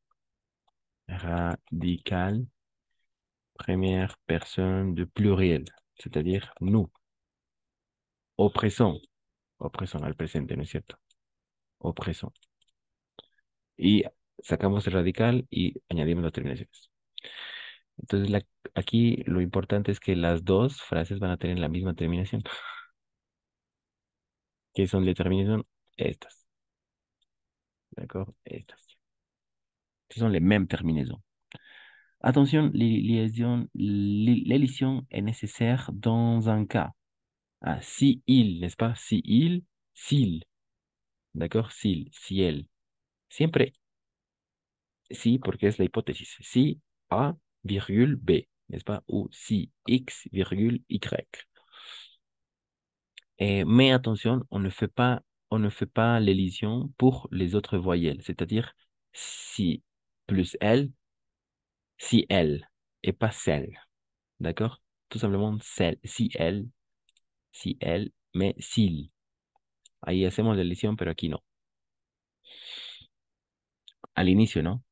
radical, première personne du pluriel, c'est-à-dire nous. Oppressant, oppressant al presente, ¿no es cierto? Oppressant. Y sacamos el radical y añadimos las terminaciones. Entonces, aquí lo importante es que las dos frases van a tener la misma terminación. ¿Qué son las terminaciones? Estas. D'accord? Estas. Ce sont les mêmes terminaisons. Attention, l'élision est nécessaire dans un cas. Ah, si il, n'est-ce pas? Si il, s'il. D'accord? S'il, si elle. Siempre si, porque es la hipótesis. Si A, virgule B, n'est-ce pas? Ou si X, virgule Y. Mais attention, on ne fait pas l'élision pour les autres voyelles. C'est-à-dire si plus elle, si elle, et pas celle. D'accord? Tout simplement celle, si elle, mais s'il. Ahí hacemos la elision, pero aquí no. Al inicio, ¿no?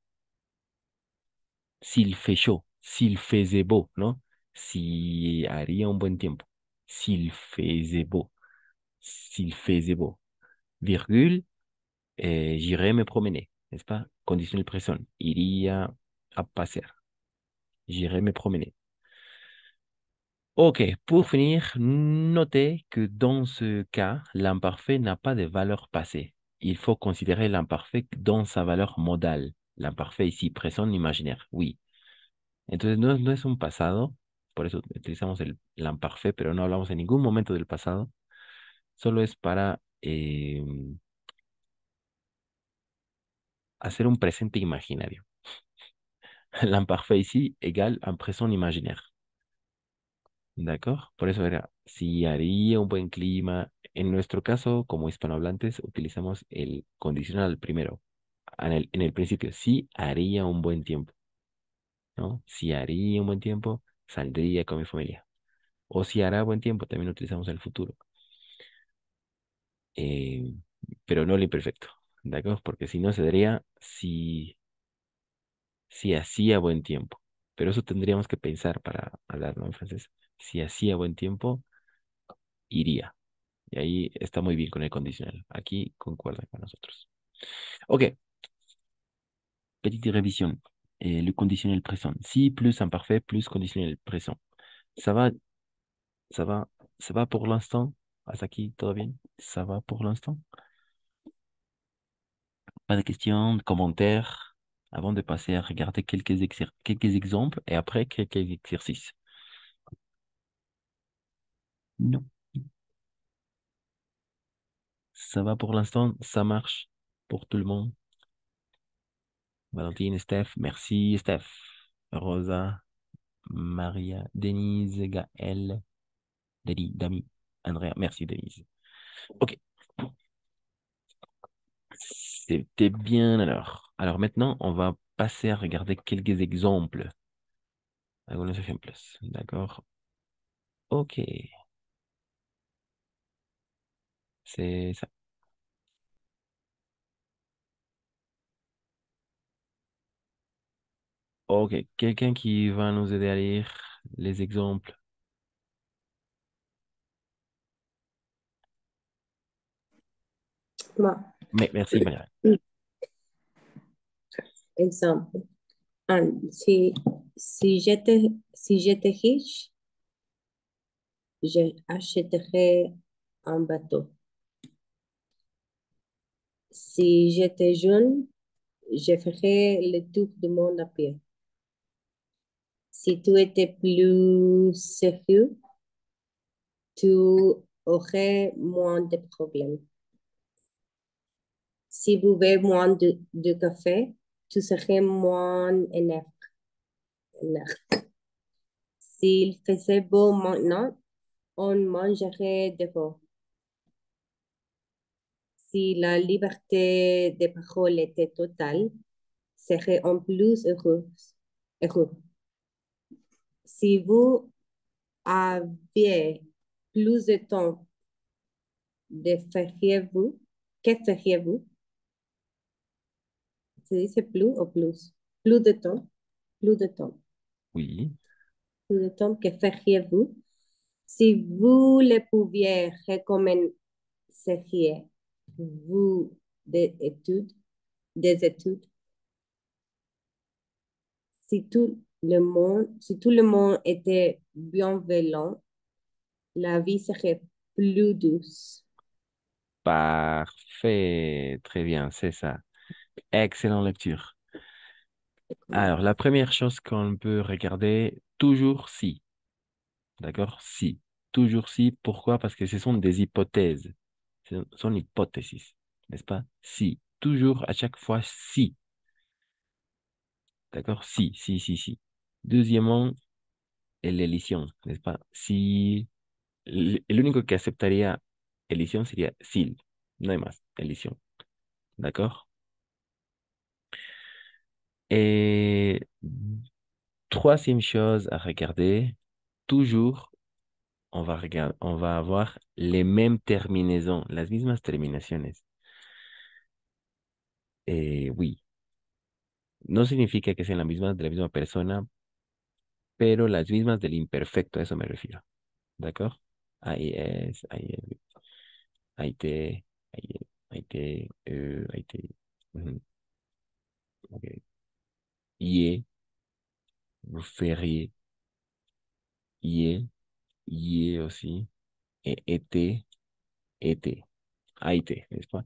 S'il fait chaud, s'il faisait beau, ¿no? Si haría un buen tiempo. s'il faisait beau. S'il faisait beau. Virgule, j'irai me promener, n'est-ce pas? Conditionnel présent. Iría a pasear. J'irai me promener. Ok, pour finir, notez que dans ce cas, l'imparfait n'a pas de valeur passée. Il faut considérer l'imparfait dans sa valeur modale. L'imparfait ici, présent imaginaire, oui. Entonces no es un pasado, por eso utilizamos l'imparfait, pero no hablamos en ningún momento del pasado. Solo es para hacer un presente imaginario. L'imparfait ici égale un présent imaginaire. ¿D'accord? Por eso era, si haría un buen clima. En nuestro caso, como hispanohablantes, utilizamos el condicional primero. En el principio, si haría un buen tiempo, ¿no? Si haría un buen tiempo, saldría con mi familia. O si hará buen tiempo, también utilizamos el futuro. Eh, pero no el imperfecto, ¿d'accord? Porque si no, se daría si hacía buen tiempo. Pero eso tendríamos que pensar para hablarlo en francés. Si hacía buen tiempo, iría. Y ahí está muy bien con el condicional. Aquí concuerda con nosotros. Ok, petite révision. Le conditionnel présent. Si plus imparfait plus conditionnel présent. Ça va, ça va, ça va pour l'instant? Hasta aquí, ¿todo bien? ¿Ça va pour l'instant? Pas de questions, de commentaires avant de passer à regarder quelques exemples et après quelques exercices. Non. Ça va pour l'instant, ça marche pour tout le monde. Valentine, Steph, merci Steph. Rosa, Maria, Denise, Gaël, Dami, Andrea, merci Denise. Ok, c'était bien alors. Alors maintenant, on va passer à regarder quelques exemples. Algunos ejemplos, d'accord? Ok, c'est ça. Ok, quelqu'un qui va nous aider à lire les exemples. Moi. Mais merci, Maria. Exemple. Si j'étais riche, j'achèterais un bateau. Si j'étais jeune, je ferais le tour du monde à pied. Si tu étais plus sérieux, tu aurais moins de problèmes. Si vous buvez moins de café, tu serais moins énervé. S'il faisait beau maintenant, on mangerait dehors. Si la liberté de parole était totale, serait-on plus heureux. Si vous aviez plus de temps, que feriez-vous? C'est plus ou plus? Plus de temps. Plus de temps. Oui. Plus de temps, que feriez-vous? Si vous le pouviez recommenceriez vous des études? Si tout le monde était bienveillant, la vie serait plus douce. Parfait, très bien, c'est ça. Excellente lecture. Alors, la première chose qu'on peut regarder, toujours si. D'accord? Si. Toujours si. Pourquoi? Parce que ce sont des hypothèses. Ce sont hypothèses, n'est-ce pas? Si. Toujours, à chaque fois, si. D'accord? Si, si, si, si. Deuxièmement, l'élision, n'est-ce pas? Si. El único que aceptaría elision sería s'il. No hay más. Elision. D'accord? Et troisième chose à regarder, toujours, on va avoir les mêmes terminaisons, las mismas terminaciones. Oui, no significa que sean las mismas de la misma persona, pero las mismas del imperfecto, a eso me refiero. ¿De acuerdo? AIS, AIT, AIT, AIT. Mhm. Ok. IE, vous feriez, IE, IE aussi, et été, été, AIT, n'est-ce pas?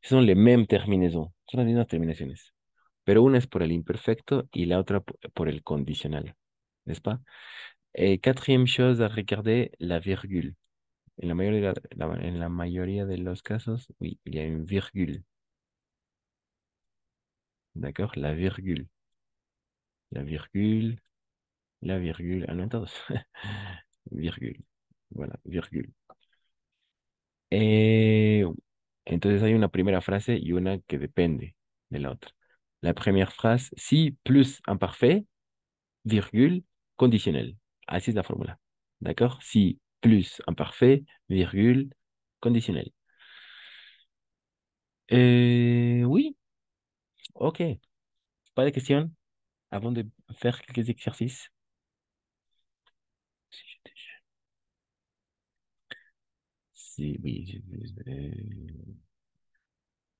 Ce sont les mêmes terminaisons, son las mismas terminaciones, pero una es por el imperfecto y la otra por el condicional, n'est-ce pas? Et quatrième chose à regarder, la virgule. En la mayoría de los casos, oui, il y a une virgule. D'accord? La virgule. La virgule. La virgule. Ah, no en todos. Virgule. Voilà, virgule. Eh, entonces hay una primera frase y una que depende de la otra. La première phrase, si plus imparfait, virgule, conditionnel. Así es la fórmula. D'accord? Si plus imparfait, virgule, conditionnel. Oui, ok. Pas de questions avant de faire quelques exercices. Si, oui,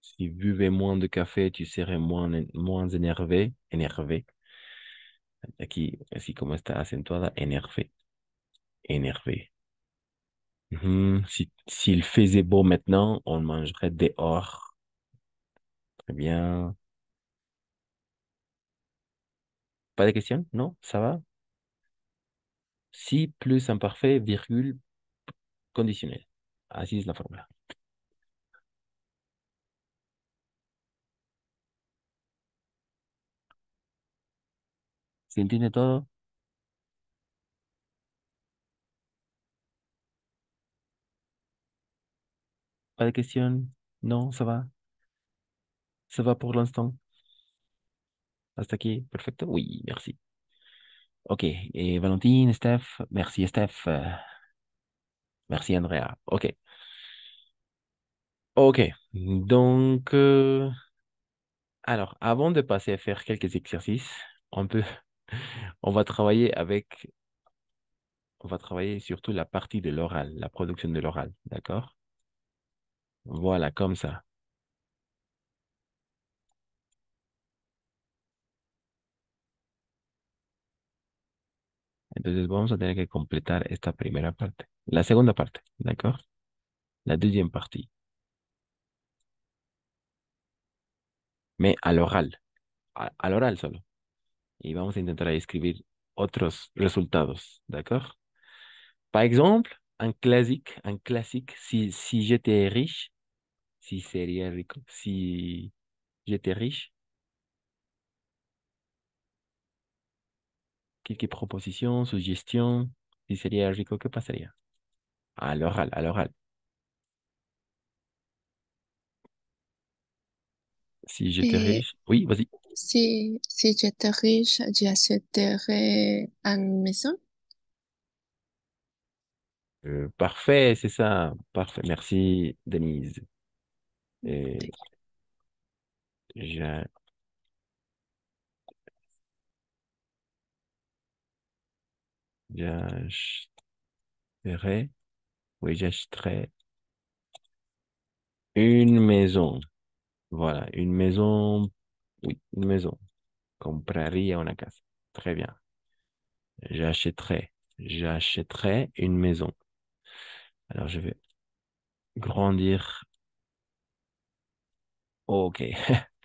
si buvais moins de café, tu serais moins énervé. Énervé. Aquí, así como está acentuada, énervé. Énervé. S'il faisait beau maintenant, on mangerait dehors. Très bien. Pas de questions? Non? Ça va? Si plus imparfait, virgule, conditionnel. Así es la fórmula. ¿Se entiende todo? Pas de questions? Non, ça va? Ça va pour l'instant? Hasta aquí, perfecto. Oui, merci. Ok, et Valentine, Steph, merci Steph, merci Andrea. Ok, ok. Donc, alors, avant de passer à faire quelques exercices, on peut, on va travailler avec, on va travailler surtout la partie de l'oral, la production de l'oral, d'accord? Voilà, comme ça. Entonces vamos a tener que completar esta primera parte. La segunda parte, ¿d'accord? La deuxième partie. Mais à l'oral solo. Y vamos a intentar escribir otros resultados, ¿d'accord? Par exemple, un classique, si j'étais riche, si sería rico, si j'étais riche, quelques propositions, suggestions, si sería rico, ¿qué pasaría? À l'oral, à l'oral. Si j'étais Et riche, oui, vas-y. si j'étais riche, j'achèterais une maison. Parfait, c'est ça. Parfait. Merci, Denise. Et j'a- j'achèterais, oui, j'achèterais une maison. Voilà, une maison, oui, une maison. Compraría una casa. Très bien. J'achèterais une maison. Alors, je vais grandir. Ok,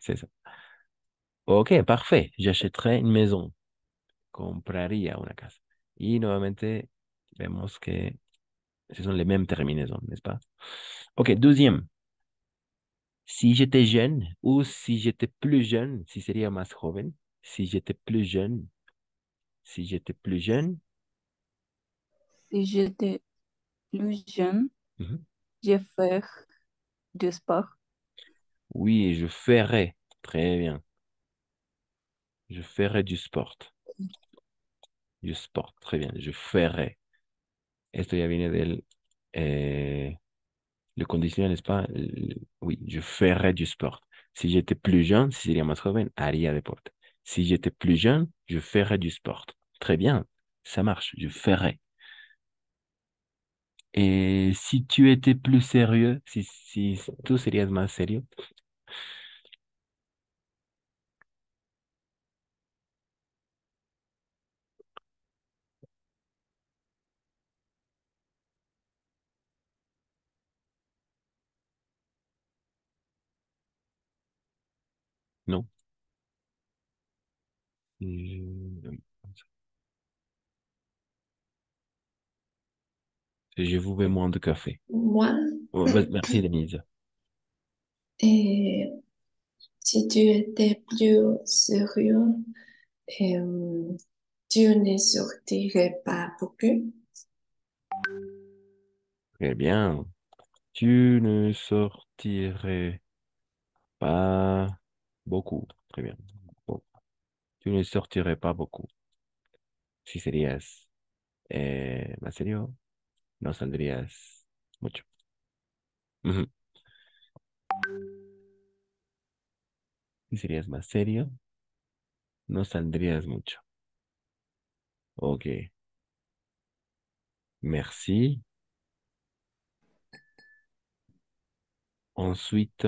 c'est ça. Ok, parfait. J'achèterais une maison. Compraría una casa. Y nuevamente, vemos que ce sont les mêmes terminaisons, n'est-ce pas? Ok, deuxième. Si j'étais jeune ou si j'étais plus jeune, si sería más joven. Si j'étais plus jeune, si j'étais plus jeune. Si j'étais plus jeune, Mhm. je ferais du sport. Oui, je ferais. Très bien. Je ferais du sport. Du sport. Très bien. Je ferais. Esto ya viene del le conditionnel, n'est-ce pas? Oui, je ferais du sport. Si j'étais plus jeune, si sería más joven, haría deporte. Si j'étais plus jeune, je ferais du sport. Très bien. Ça marche. Je ferais. Si tu étais plus sérieux, si tú serías más serio, ¿no? Je, je vous mets moins de café. Moi, Oh, merci, Denise. et si tu étais plus sérieux, euh, tu ne sortirais pas beaucoup. Très bien. Tu ne sortirais pas beaucoup. Très bien. Bon. Tu ne sortirais pas beaucoup. Si serías más serio, no saldrías mucho. Ujú. Si serías más serio, no saldrías mucho. Ok. Merci. Ensuite,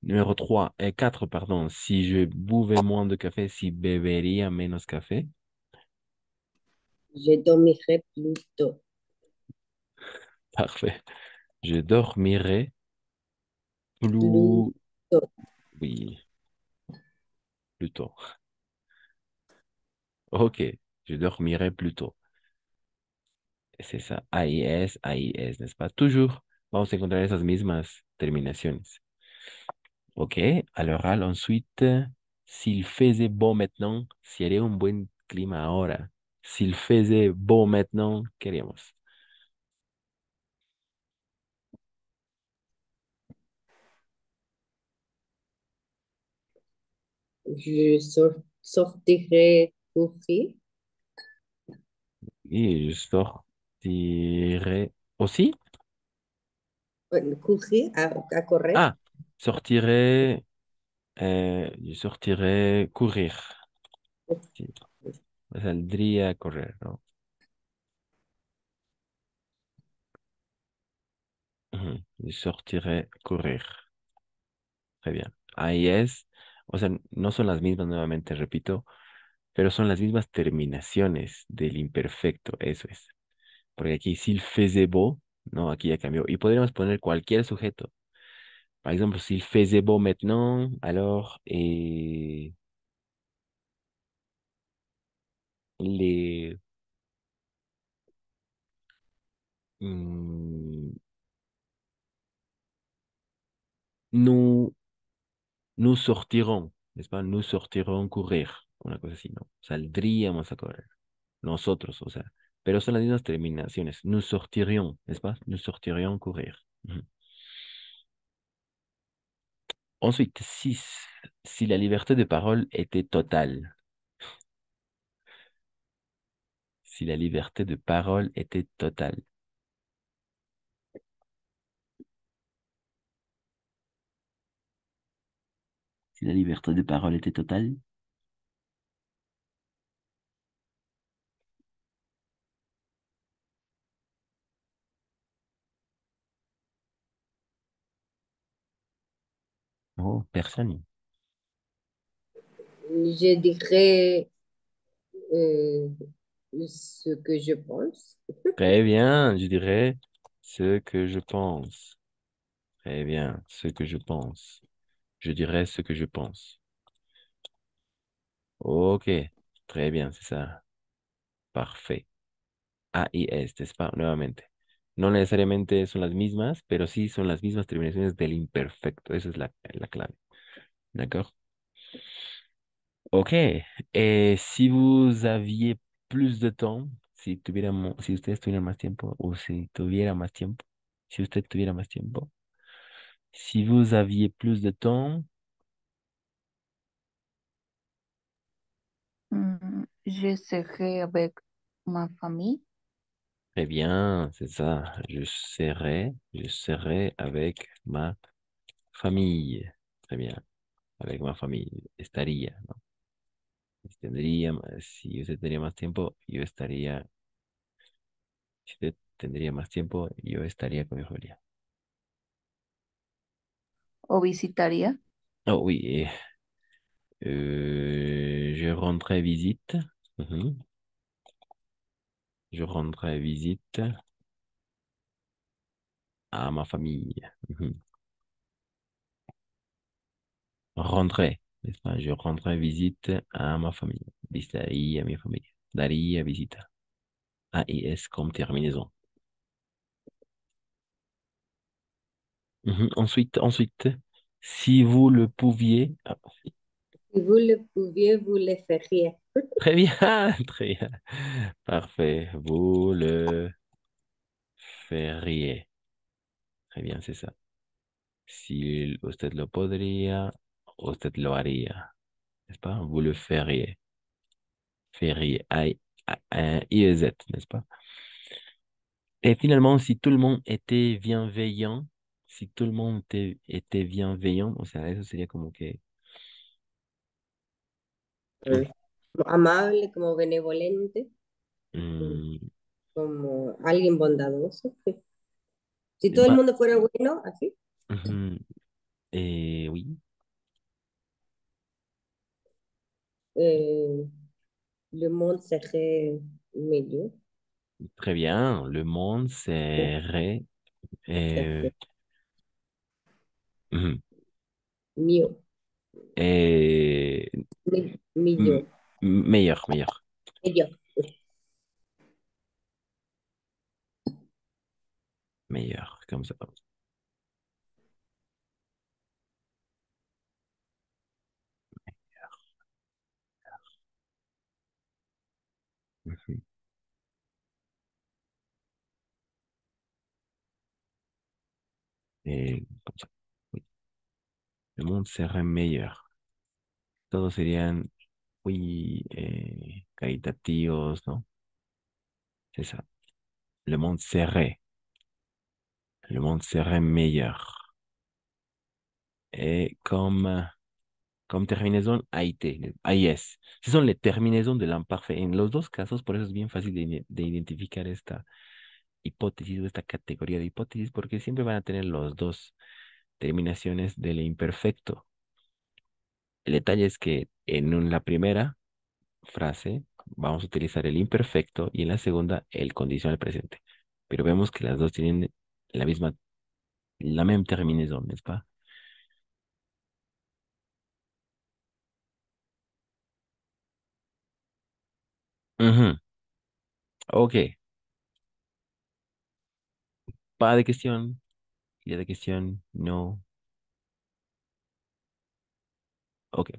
numéro 3 et 4 pardon. Si je buvais moins de café, si bebería menos café. Je dormirai plus tôt. Parfait. Je dormirais Plus plus, tôt. oui, plus tôt. Ok. Je dormirais plus tôt. C'est ça. AIS, n'est-ce pas? Toujours, vamos a encontrar esas mismas terminaciones. Ok. À l'oral, ensuite, s'il faisait beau maintenant, sería un buen clima ahora. S'il faisait beau maintenant, ¿qué haríamos? Sortirai courir. Et je sortirais aussi? Courir, à correr. Ah, je sortirais courir. Sí, saldría a correr, ¿no? Ujú, je sortirais courir. Très bien. Ahí es, o sea, no son las mismas, nuevamente repito, pero son las mismas terminaciones del imperfecto, eso es. Porque aquí, s'il faisait beau, no, aquí ya cambió. Y podríamos poner cualquier sujeto. Par exemple, s'il faisait beau maintenant, alors, les, mm, nous, nous sortirons, n'est-ce pas? Nous sortirons courir, una cosa así, ¿no? Saldríamos a correr. Nosotros, o sea, pero son las mismas terminaciones. Nous sortirions, n'est-ce pas? Nous sortirions courir. Ujú. Ensuite, 6. Si la liberté de parole était totale. Si la liberté de parole était totale. Si la liberté de parole était totale. Oh, personne. Je dirais euh, ce que je pense. Très bien, je dirais ce que je pense. Très bien, ce que je pense. Je dirais ce que je pense. Ok, très bien, c'est ça. Parfait. A y S, ¿n'est-ce pas? Nuevamente. No necesariamente son las mismas, pero sí son las mismas terminaciones del imperfecto. Esa es la clave. D'accord? Ok. Si vous aviez plus de temps, si ustedes tuvieran más tiempo, o si tuviera más tiempo, si usted tuviera más tiempo, si vous aviez plus de temps, Je serai avec ma famille. très bien, c'est ça. Je serai avec ma famille. Très bien. Avec ma famille. Estaría, ¿no? Si usted tendría más tiempo, yo estaría, si usted tendría más tiempo, yo estaría con mi familia. ¿O visitaría? Oh oui, je rendrai visite. Mhm. Je rendrai visite à ma famille. Mhm. Rendrai, n'est-ce pas? Je rendrai visite à ma famille. Visitaría a mi familia. Daría visita. AIS comme terminaison. Mhm. Ensuite, si vous le pouviez. Ah, Si vous le pouviez, vous le feriez. très bien, très bien. Parfait. Vous le feriez. Très bien, c'est ça. Si usted lo podría, usted lo haría. N'est-ce pas? Vous le feriez. Feriez. IEZ, n'est-ce pas? Et finalement, si tout le monde était bienveillant, si tout le monde était bienveillant, o sea, eso sería como que... Mm. Como amable, como benevolente, mm, como alguien bondadoso. Sí. Si todo el ma- mundo fuera bueno, así, mhm, oui, eh, le monde serait meilleur. très bien. Le monde serait... euh, Serait mhm, mieux. euh, m- Meilleur. meilleur, meilleur, Meilleur. meilleur, comme ça. Mhm. Et comme ça. Oui. Le monde serait meilleur. Todos serían, oui, caritativos, ¿no? C'est ça. Le monde serait. Le monde serait meilleur. Et comme terminaison, AIT, AIS. Ce sont les terminaisons de l'imparfait. En los dos casos, por eso es bien fácil de identificar esta hipótesis o esta categoría de hipótesis, porque siempre van a tener los dos terminaciones del imperfecto. El detalle es que la primera frase vamos a utilizar el imperfecto y en la segunda el condicional presente. Pero vemos que las dos tienen la même terminaison, n'est-ce pas? Ujú. Ok, pas de question. Il y a des questions? No. Ok,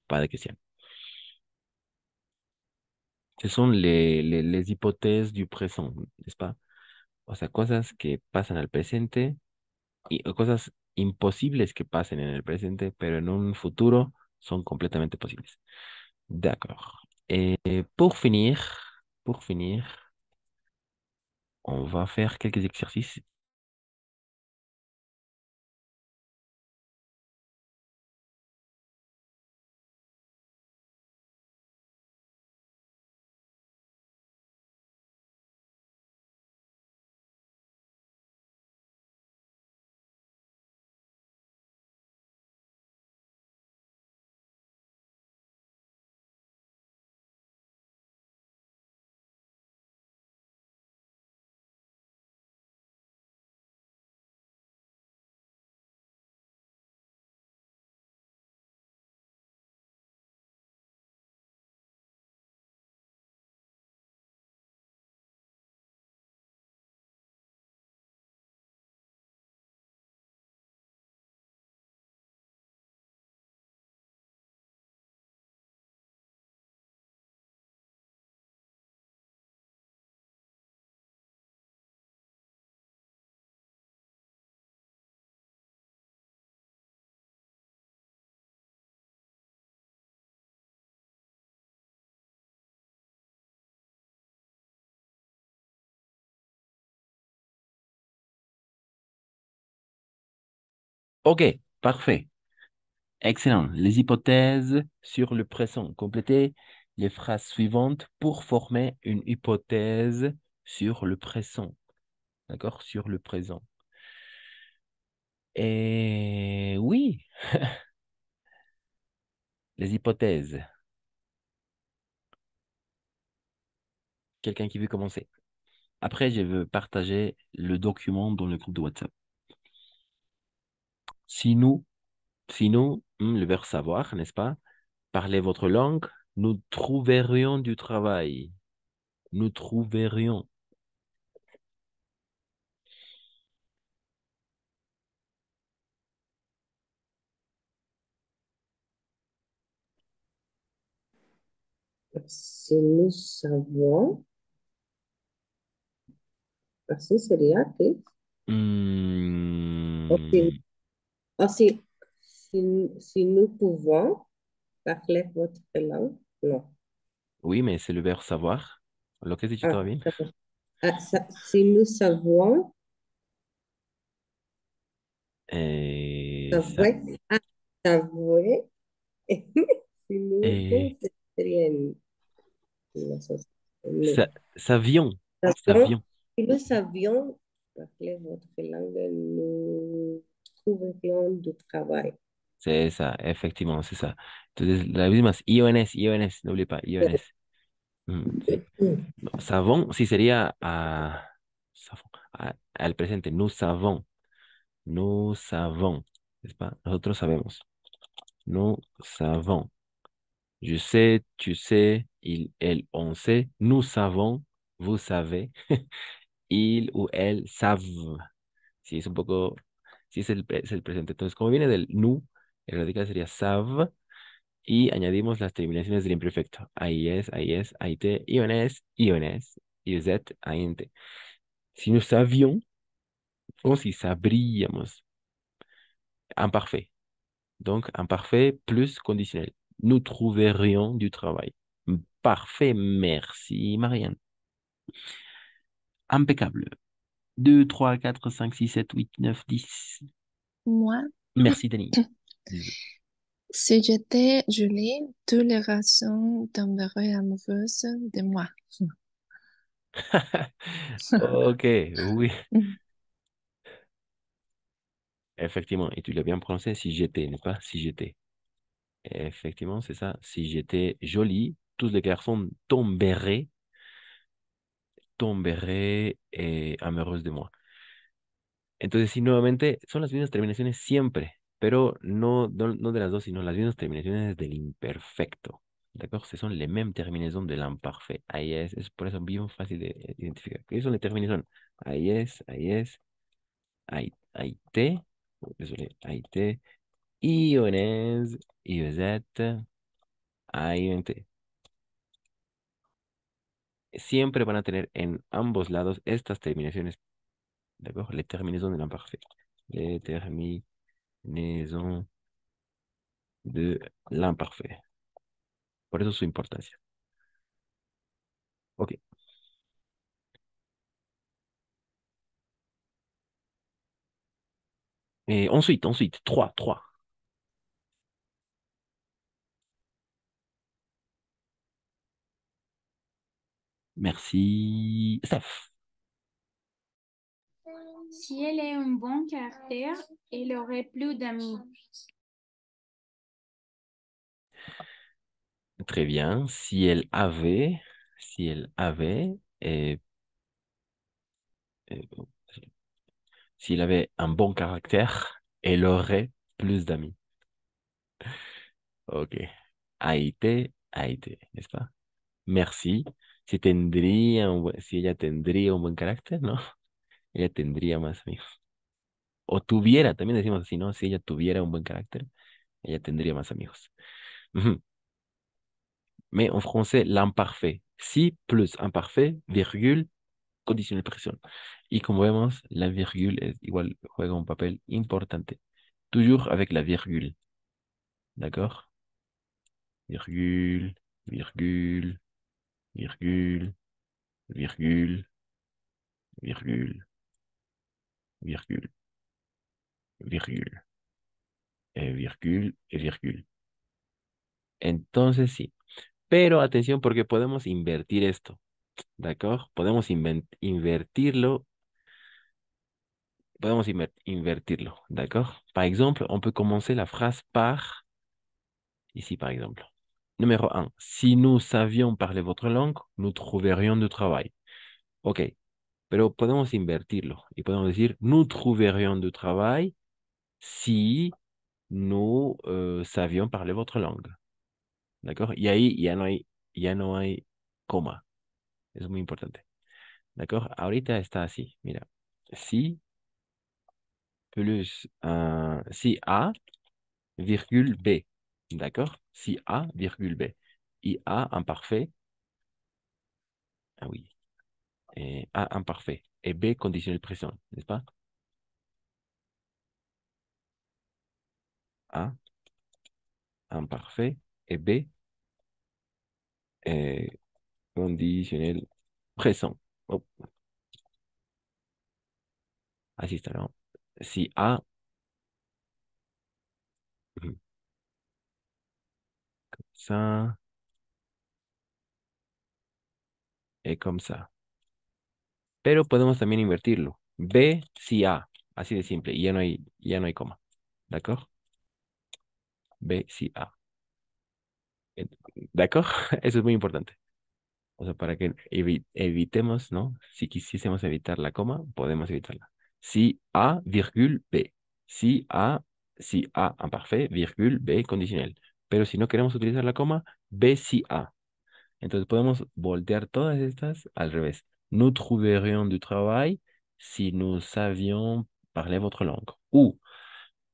pas de question. Ce sont les hypothèses du présent, n'est-ce pas? O sea, cosas que pasan al presente o cosas imposibles que pasen en el presente, pero en un futuro son completamente posibles. D'accord. Et pour finir, on va faire quelques exercices. Ok, parfait. Excellent. Les hypothèses sur le présent. Complétez les phrases suivantes pour former une hypothèse sur le présent. D'accord? Sur le présent. Et oui, les hypothèses. Quelqu'un qui veut commencer. Après, je veux partager le document dans le groupe de WhatsApp. Si nous, le verbe savoir, n'est-ce pas? Parler votre langue, nous trouverions du travail. Nous trouverions. Si nous savons, así sería que. O si, o si nous pouvons parler votre langue, non. Oui, mais c'est le verbe savoir. Lo que has dicho todo bien. Si nous savons, Sa- savoir, si nous, eh, sería en nous. savions. Savions, Savions. si nous savions parler votre langue, nous trouverions du travail. C'est ça, effectivement, c'est ça. Entonces, la misma es IONS, IONS, n'oublie pas, IONS. Sí. No, savons, sí sería al presente. Nous savons, n'est-ce pas? Nosotros sabemos. Nous savons. Je sais, tu sais, il, elle, on sait. Nous savons, vous savez. Il ou elle savent. Sí, es un poco, sí es el presente. Entonces, como viene del nous, el radical sería savent. Y añadimos las terminaciones del imperfecto. AIS, AIT, IONS, IONS, IOZ, INT. Si nous savions, o si sabríamos. Imparfait. Donc, imparfait plus conditionnel. Nous trouverions du travail. Parfait, merci Marianne. Impeccable. 2, 3, 4, 5, 6, 7, 8, 9, 10. Moi, Merci Denis. si j'étais Julie, toutes les rations tomberaient amoureuses de moi. Ok, oui. Effectivement, et tu l'as bien prononcé, si j'étais, n'est-ce pas? Si j'étais. Effectivement, c'est ça. Si j'étais jolie, tous les garçons tomberaient amoureux de moi. Entonces, sí, nuevamente, son las mismas terminaciones siempre, pero no de las dos, sino las mismas terminaciones del imperfecto. D'accord? Ce sont les mêmes terminaisons de l'imparfait. AIS, es por eso bien fácil de identificar. ¿Qué son las terminaciones? AIS, AIS, AIT, désolé, AIT, IONES, IOZ, AINT. Siempre van a tener en ambos lados estas terminaciones. D'accord? Les terminaisons de l'imparfait. Les terminaisons de l'imparfait. Por eso su importancia. Ok. Et ensuite, 3, 3. Merci, Steph. Si elle est un bon caractère, elle aurait plus d'amis. Très bien. Et, et- s'il avait un bon caractère, elle aurait plus d'amis. Ok. Haïté, n'est-ce pas? Merci. Si ella tendría un buen carácter, ¿no? Ella tendría más amigos. O tuviera, también decimos así, ¿no? Si ella tuviera un buen carácter, ella tendría más amigos. Ujú. Mais en français, l'imparfait. Si plus imparfait, virgule, conditionnel presión. Y como vemos, la virgule es igual, juega un papel importante. Toujours avec la virgule. D'accord? Virgule, virgule, virgule, virgule, virgule, virgule, virgule, et virgule. Entonces sí. Pero atención porque podemos invertir esto. ¿d'accord? Podemos invertirlo. Podemos invertirlo, d'accord? Par exemple, on peut commencer la phrase par, ici par exemple. Numéro un, si nous savions parler votre langue, nous trouverions du travail. Ok, pero podemos invertirlo y podemos decir, nous trouverions du travail si nous savions parler votre langue. ¿D'accord? Y ahí ya no hay coma. Es muy importante. ¿D'accord? Ahorita está así, mira. Si plus si A, virgule B. D'accord? Si A, virgule B. Y A imparfait. Ah oui. Et A imparfait. Et B conditionnel présent, n'est-ce pas? A imparfait et B conditionnel présent. Oh, así está, ¿no? Si A, ça et comme ça. Pero podemos también invertirlo. B, si A. Así de simple. Y ya no hay coma. ¿D'accord? B, si A. ¿D'accord? Eso es muy importante. O sea, para que evitemos, ¿no? Si quisiésemos evitar la coma, podemos evitarla. Si A, virgule, B. Si A imparfait, virgule, B conditionnel. Pero si no queremos utilizar la coma, B, si A. Entonces podemos voltear todas estas al revés. Nous trouverions du travail si nous savions parler votre langue. Ou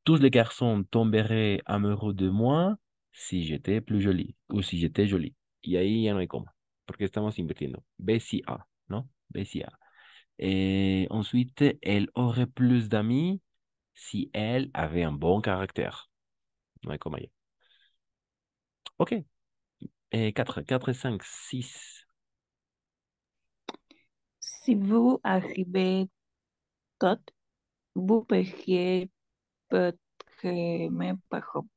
tous les garçons tomberaient amoureux de moi si j'étais plus jolie. Ou si j'étais jolie. Y ahí ya no hay coma. Porque estamos invirtiendo. B si A, ¿no? B si A. Et ensuite, elle aurait plus d'amis si elle avait un bon caractère. No hay coma ya. Ok. 4, 5, 6. Si vous arrivez tôt, vous payez votre mes parents.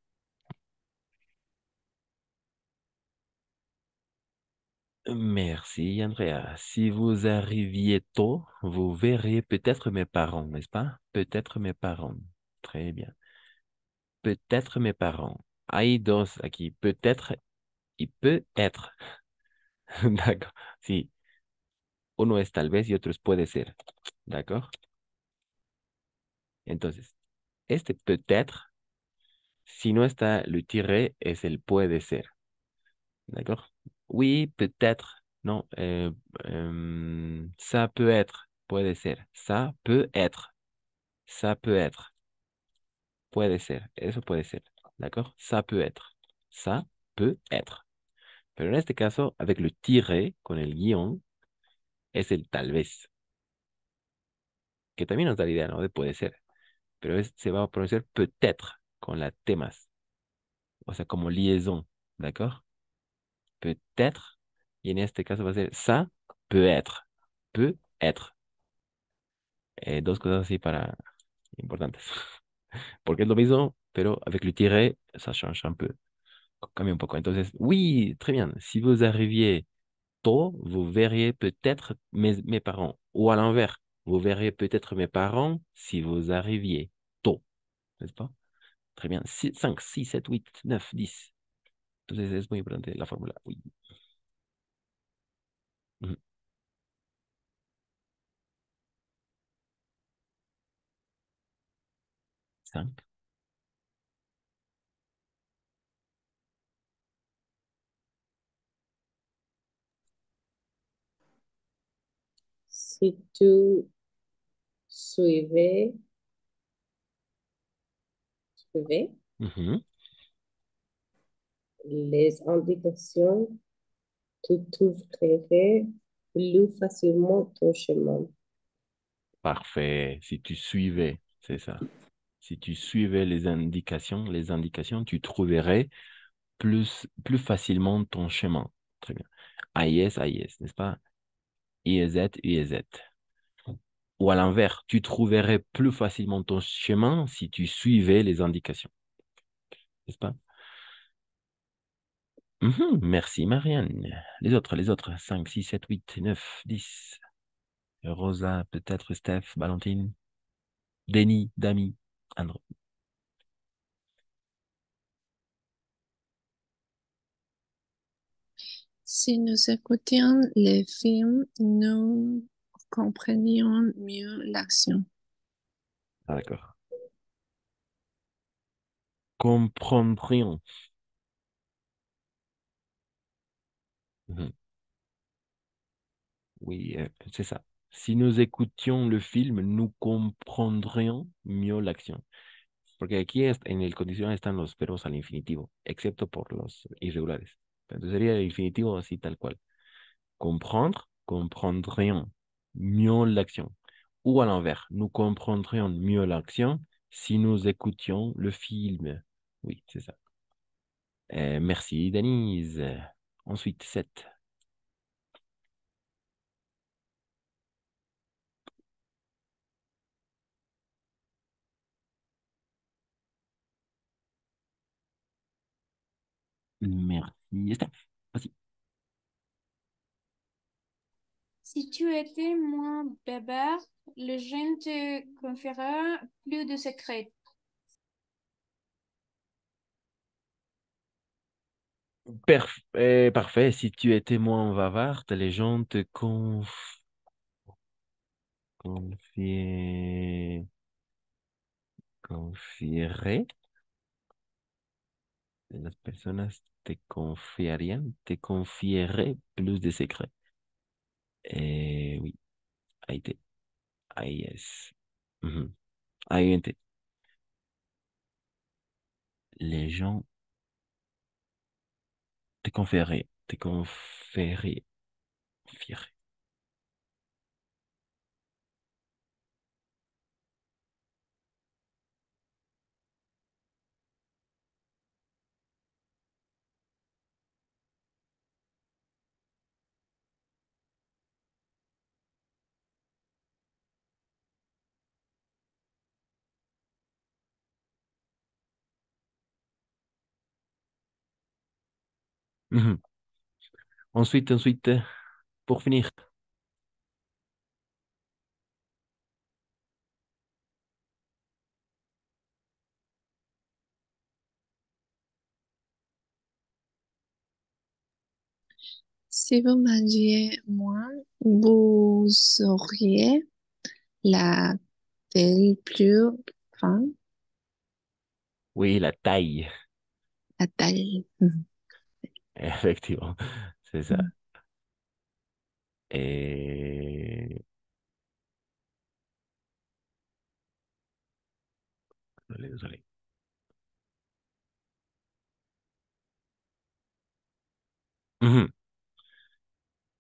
Merci, Andrea. Si vous arriviez tôt, vous verriez peut-être mes parents, n'est-ce pas? Peut-être mes parents. Très bien. Peut-être mes parents. Hay dos aquí. Peut-être y peut être. D'accord. Sí. Uno es tal vez y otro es puede ser. ¿D'accord? Entonces, este peut-être, si no está le tiré, es el puede ser. D'accord? Oui, peut-être. Non, ça peut être. Puede ser. Ça peut être. Ça peut être. Puede ser. Eso puede ser. ¿D'accord? Ça peut être. Ça peut être. Pero en este caso, avec le tiré, con el guión, es el tal vez. Que también nos da la idea, ¿no? De puede ser. Pero se va a pronunciar peut-être con la T más. O sea, como liaison. ¿D'accord? Peut-être. Y en este caso va a ser ça peut être. Peut être. Dos cosas así para importantes. Porque es lo mismo, pero avec le tiré, ça change un peu. Cambia un poco. Entonces, oui, très bien. Si vous arriviez tôt, vous verriez peut-être mes parents. Ou à l'inverse, vous verriez peut-être mes parents si vous arriviez tôt. N'est-ce pas? Très bien. 5, 6, 7, 8, 9, 10. Entonces es muy importante la fórmula. Oui. 5. Si tu suivais les indications, tu trouverais plus facilement ton chemin. Parfait. Si tu suivais, c'est ça. Si tu suivais les indications, tu trouverais plus facilement ton chemin. Très bien. AIS, AIS, n'est-ce pas? IEZ, IEZ. Ou à l'inverse, tu trouverais plus facilement ton chemin si tu suivais les indications. N'est-ce pas? Merci, Marianne. Les autres, 5, 6, 7, 8, 9, 10. Rosa, peut-être Steph, Valentine, Denis, Dami, Andrew. Si nous écoutions les films, nous comprenions mieux l'action. Ah, d'accord. Comprendrions. Mhm. Oui, c'est ça. Si nous écoutions le film, nous comprendrions mieux l'action. Porque aquí en el condicional están los verbos al infinitivo, excepto por los irregulares. Entonces sería el infinitivo así tal cual. Comprendre, comprendrions mieux l'action. Ou à l'envers, nous comprendrions mieux l'action si nous écoutions le film. Oui, c'est ça. Merci, Denise. Ensuite, 7. Merci, Steph. Vas-y. Si tu étais moins bébert, le jeune te confierait plus de secrets. Parfait. Si tu étais moins bavarde, les gens te confieraient, confieraient, las personas te confieraient plus de secrets. Oui, ahí te, ahí es. Ujú. Ahí ente. Les gens te confieraient. Confieraient. Mhm. Ensuite, pour finir. Si vous mangiez moins, vous auriez la pelle plus fine, Oui, la taille. la taille. Effectivement, c'est ça. Et... Désolé. Mhm.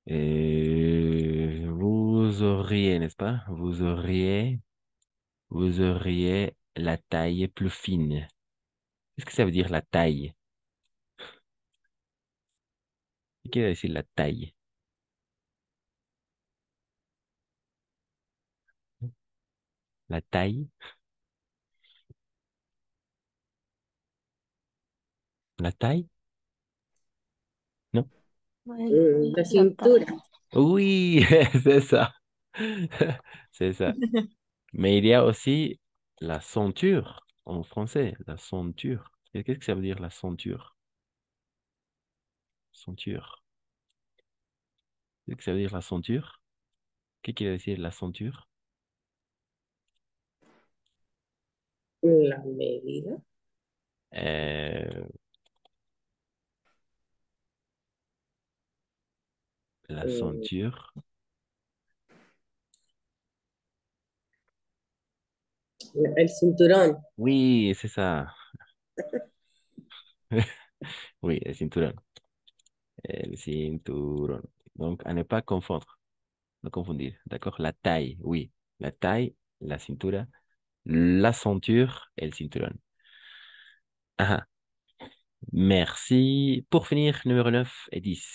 Et vous auriez, n'est-ce pas? Vous auriez la taille plus fine. Qu'est-ce que ça veut dire la taille? ¿Qué quiere decir la taille? La taille? La taille? Non? La cintura. Oui, c'est ça. C'est ça. Mais il y a aussi la ceinture en français, la ceinture. Et qu'est-ce que ça veut dire la ceinture? Ceinture. Qu'est-ce que ça veut dire la ceinture? Qu'est-ce qu'il veut dire la ceinture? La medida. Euh, la ceinture. El cinturón. Oui, c'est ça. Oui, le cinturón. El cinturón. Donc, à ne pas confondre. No confundir. D'accord? La taille, oui. La taille, la cintura. La ceinture, el cinturón. Ah, merci. Pour finir, numéro 9 et 10.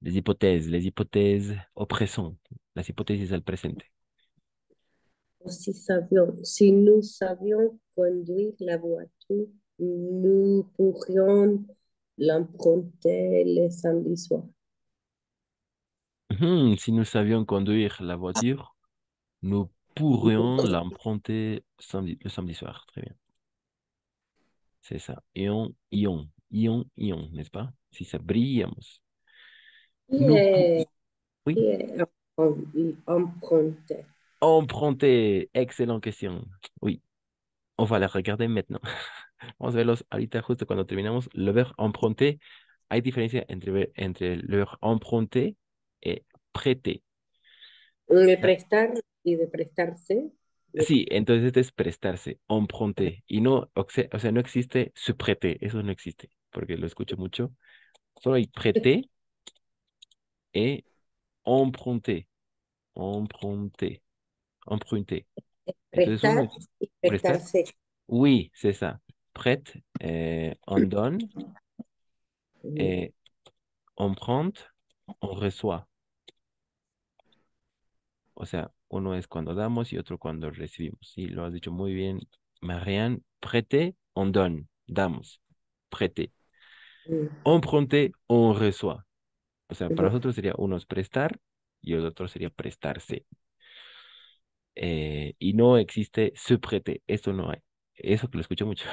Les hypothèses oppressantes. Las hypothèses al presente. Si nous savions conduire la voiture, pourrions l'emprunter le samedi soir. Si nous savions conduire la voiture, nous pourrions l'emprunter le samedi soir. Très bien. C'est ça. Ion, ion, ion, ion, n'est-ce pas? Si ça brillamos. Nous, oui. Emprunter. Emprunter. Excellente question. Oui. On va la regarder maintenant. Vamos a verlos ahorita justo cuando terminamos. Le verbe emprunter. Hay diferencia entre le verbe emprunter y prêter. De prestar y de prestarse. Sí, entonces este es prestarse, emprunter. Y no, o sea, no existe se prêter. Eso no existe, porque lo escucho mucho. Solo hay prêter y emprunter. Emprunter. Emprunter. Entonces uno Prestar es y prestar. prestarse. Oui, c'est ça. Prête, on donne. On prend, on reçoit. O sea, uno es cuando damos y otro cuando recibimos. Sí, lo has dicho muy bien, Marianne. Prêter, on donne. Damos. Prêter. Emprunter, on reçoit. O sea, para nosotros sería uno es prestar y el otro sería prestarse. Y no existe se prêter. Esto no hay. Eso que lo escucho mucho.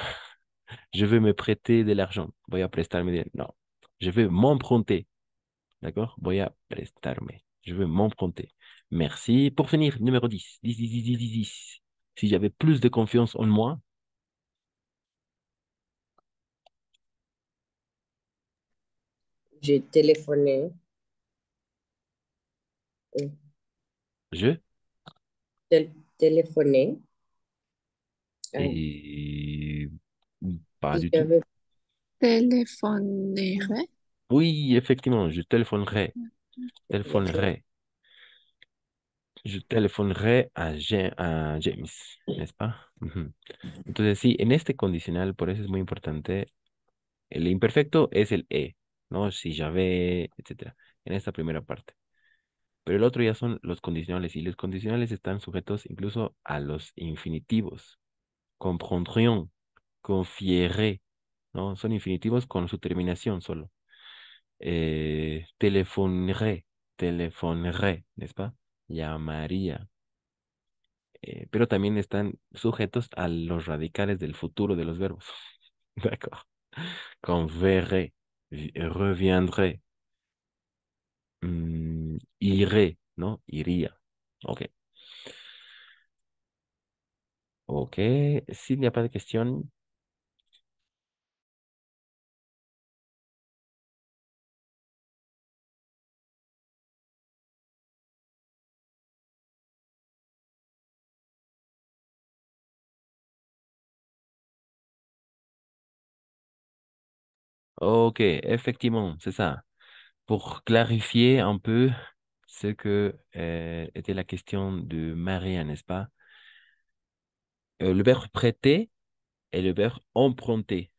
Je veux me prêter de l'argent. Voy a prestarme dinero. No. Je veux m'emprunter. D'accord? Voy a prestarme. Je veux m'emprunter. Merci. Pour finir, numéro 10. 10, 10, 10, 10, 10, 10. Si j'avais plus de confiance en moi, Je téléphonais. je Téléphoner. et pas Y du tout. j'avais Téléphonerai. Oui, effectivement, je téléphonerai. Téléphonerai. Je téléphonerai a James, ¿n'est-ce pas? Ujú. Entonces, sí, en este condicional, por eso es muy importante. El imperfecto es el ¿no? Si j'avais, etcétera, en esta primera parte. Pero el otro ya son los condicionales, y los condicionales están sujetos incluso a los infinitivos. Comprendrions, confierai, ¿no? Son infinitivos con su terminación solo. Téléphonerai, téléphonerai, ¿n'est-ce pas? Llamaría. Pero también están sujetos a los radicales del futuro de los verbos. D'accord. Quand verrai, reviendrai, iré, ¿no? Iría. Ok. Ok. S'il n'y a pas de questions. Ok, effectivement, c'est ça. Pour clarifier un peu ce que était la question de Maria, n'est-ce pas? Le verbe prêter et le verbe emprunter.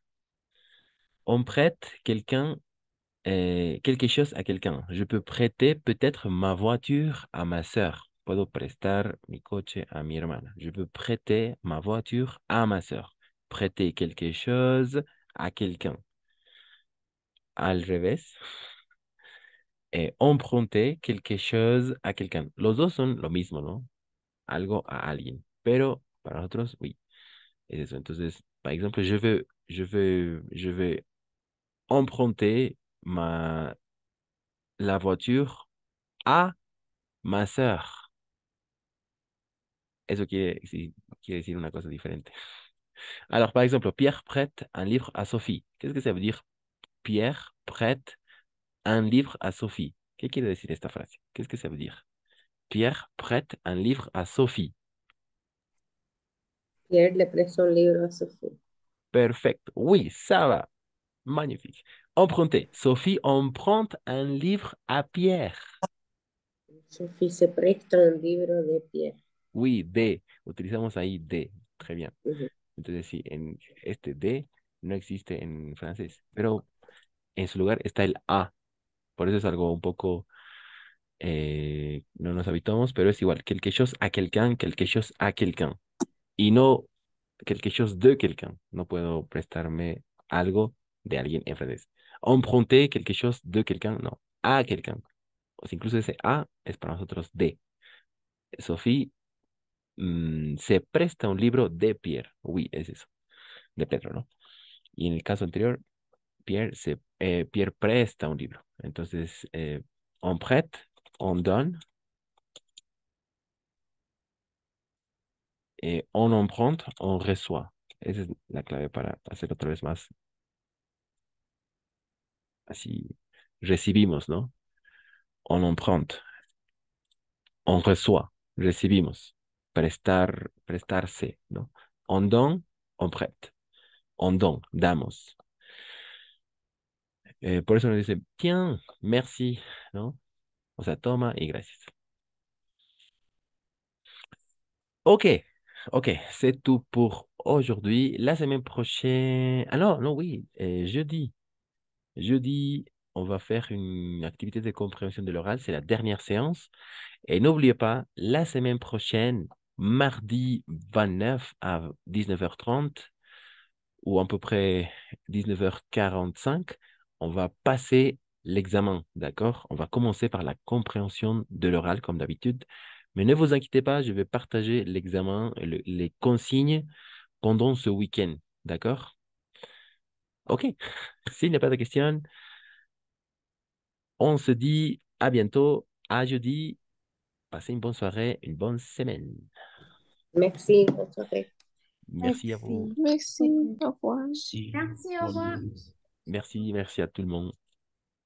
On prête quelque chose a quelqu'un. Je peux prêter peut-être ma voiture a ma sœur. Puedo prestar mi coche a mi hermana. Je peux prêter ma voiture a ma sœur. Prêter quelque chose a quelqu'un. Al revés. Emprunter quelque chose a quelqu'un. Los dos son lo mismo, ¿no? Algo a alguien. Pero para nosotros, oui, es eso. Entonces, par exemple, je veux emprunter la voiture a ma sœur. Eso quiere decir una cosa diferente. Alors, par exemple, Pierre prête un livre à Sophie. Qu'est-ce que ça veut dire? Pierre prête un livre à Sophie. ¿Qué quiere decir esta frase? Qu'est-ce que ça veut dire? Pierre prête un livre à Sophie. Pierre le prestó un libro a Sofía. Perfecto. Oui, ça va. Magnifique. Emprunter. Sophie emprunte un livre à Pierre. Sophie se presta un libro de Pierre. Oui, de. Utilizamos ahí de. Très bien. Entonces, sí, en este de no existe en francés, pero en su lugar está el a. Por eso es algo un poco, no nos habituamos, pero es igual. Quelque chose à quelqu'un, quelque chose à quelqu'un. Y no quelque chose de quelqu'un. No puedo prestarme algo de alguien en francés. Emprunter quelque chose de quelqu'un, no, a quelqu'un. O sea, incluso ese a es para nosotros de. Sophie se presta un libro de Pierre. Oui, es eso, de Pedro, ¿no? Y en el caso anterior, Pierre presta un libro. Entonces, on prête, on donne, on emprunte, on reçoit. Esa es la clave para hacer otra vez más así. Recibimos, ¿no? On emprunte, on reçoit, recibimos. Prestar, prestarse, ¿no? On donne, on prête. On donne, damos. Por eso nos dice, tiens, merci, ¿no? O sea, toma y gracias. Ok, ok, c'est tout pour aujourd'hui. La semaine prochaine... Ah non, non, oui, jeudi. Jeudi, on va faire une activité de compréhension de l'oral. C'est la dernière séance. Et n'oubliez pas, la semaine prochaine, mardi 29 à 19h30 ou à peu près 19h45, on va passer l'examen, d'accord? On va commencer par la compréhension de l'oral comme d'habitude. Mais ne vous inquiétez pas, je vais partager l'examen et les consignes pendant ce week-end, d'accord? Ok, s'il n'y a pas de questions, on se dit à bientôt, à jeudi. Passez une bonne soirée, une bonne semaine. Merci, bonne soirée. Merci à vous. Merci. Au revoir. Merci. Merci, au revoir. Merci à tout le monde.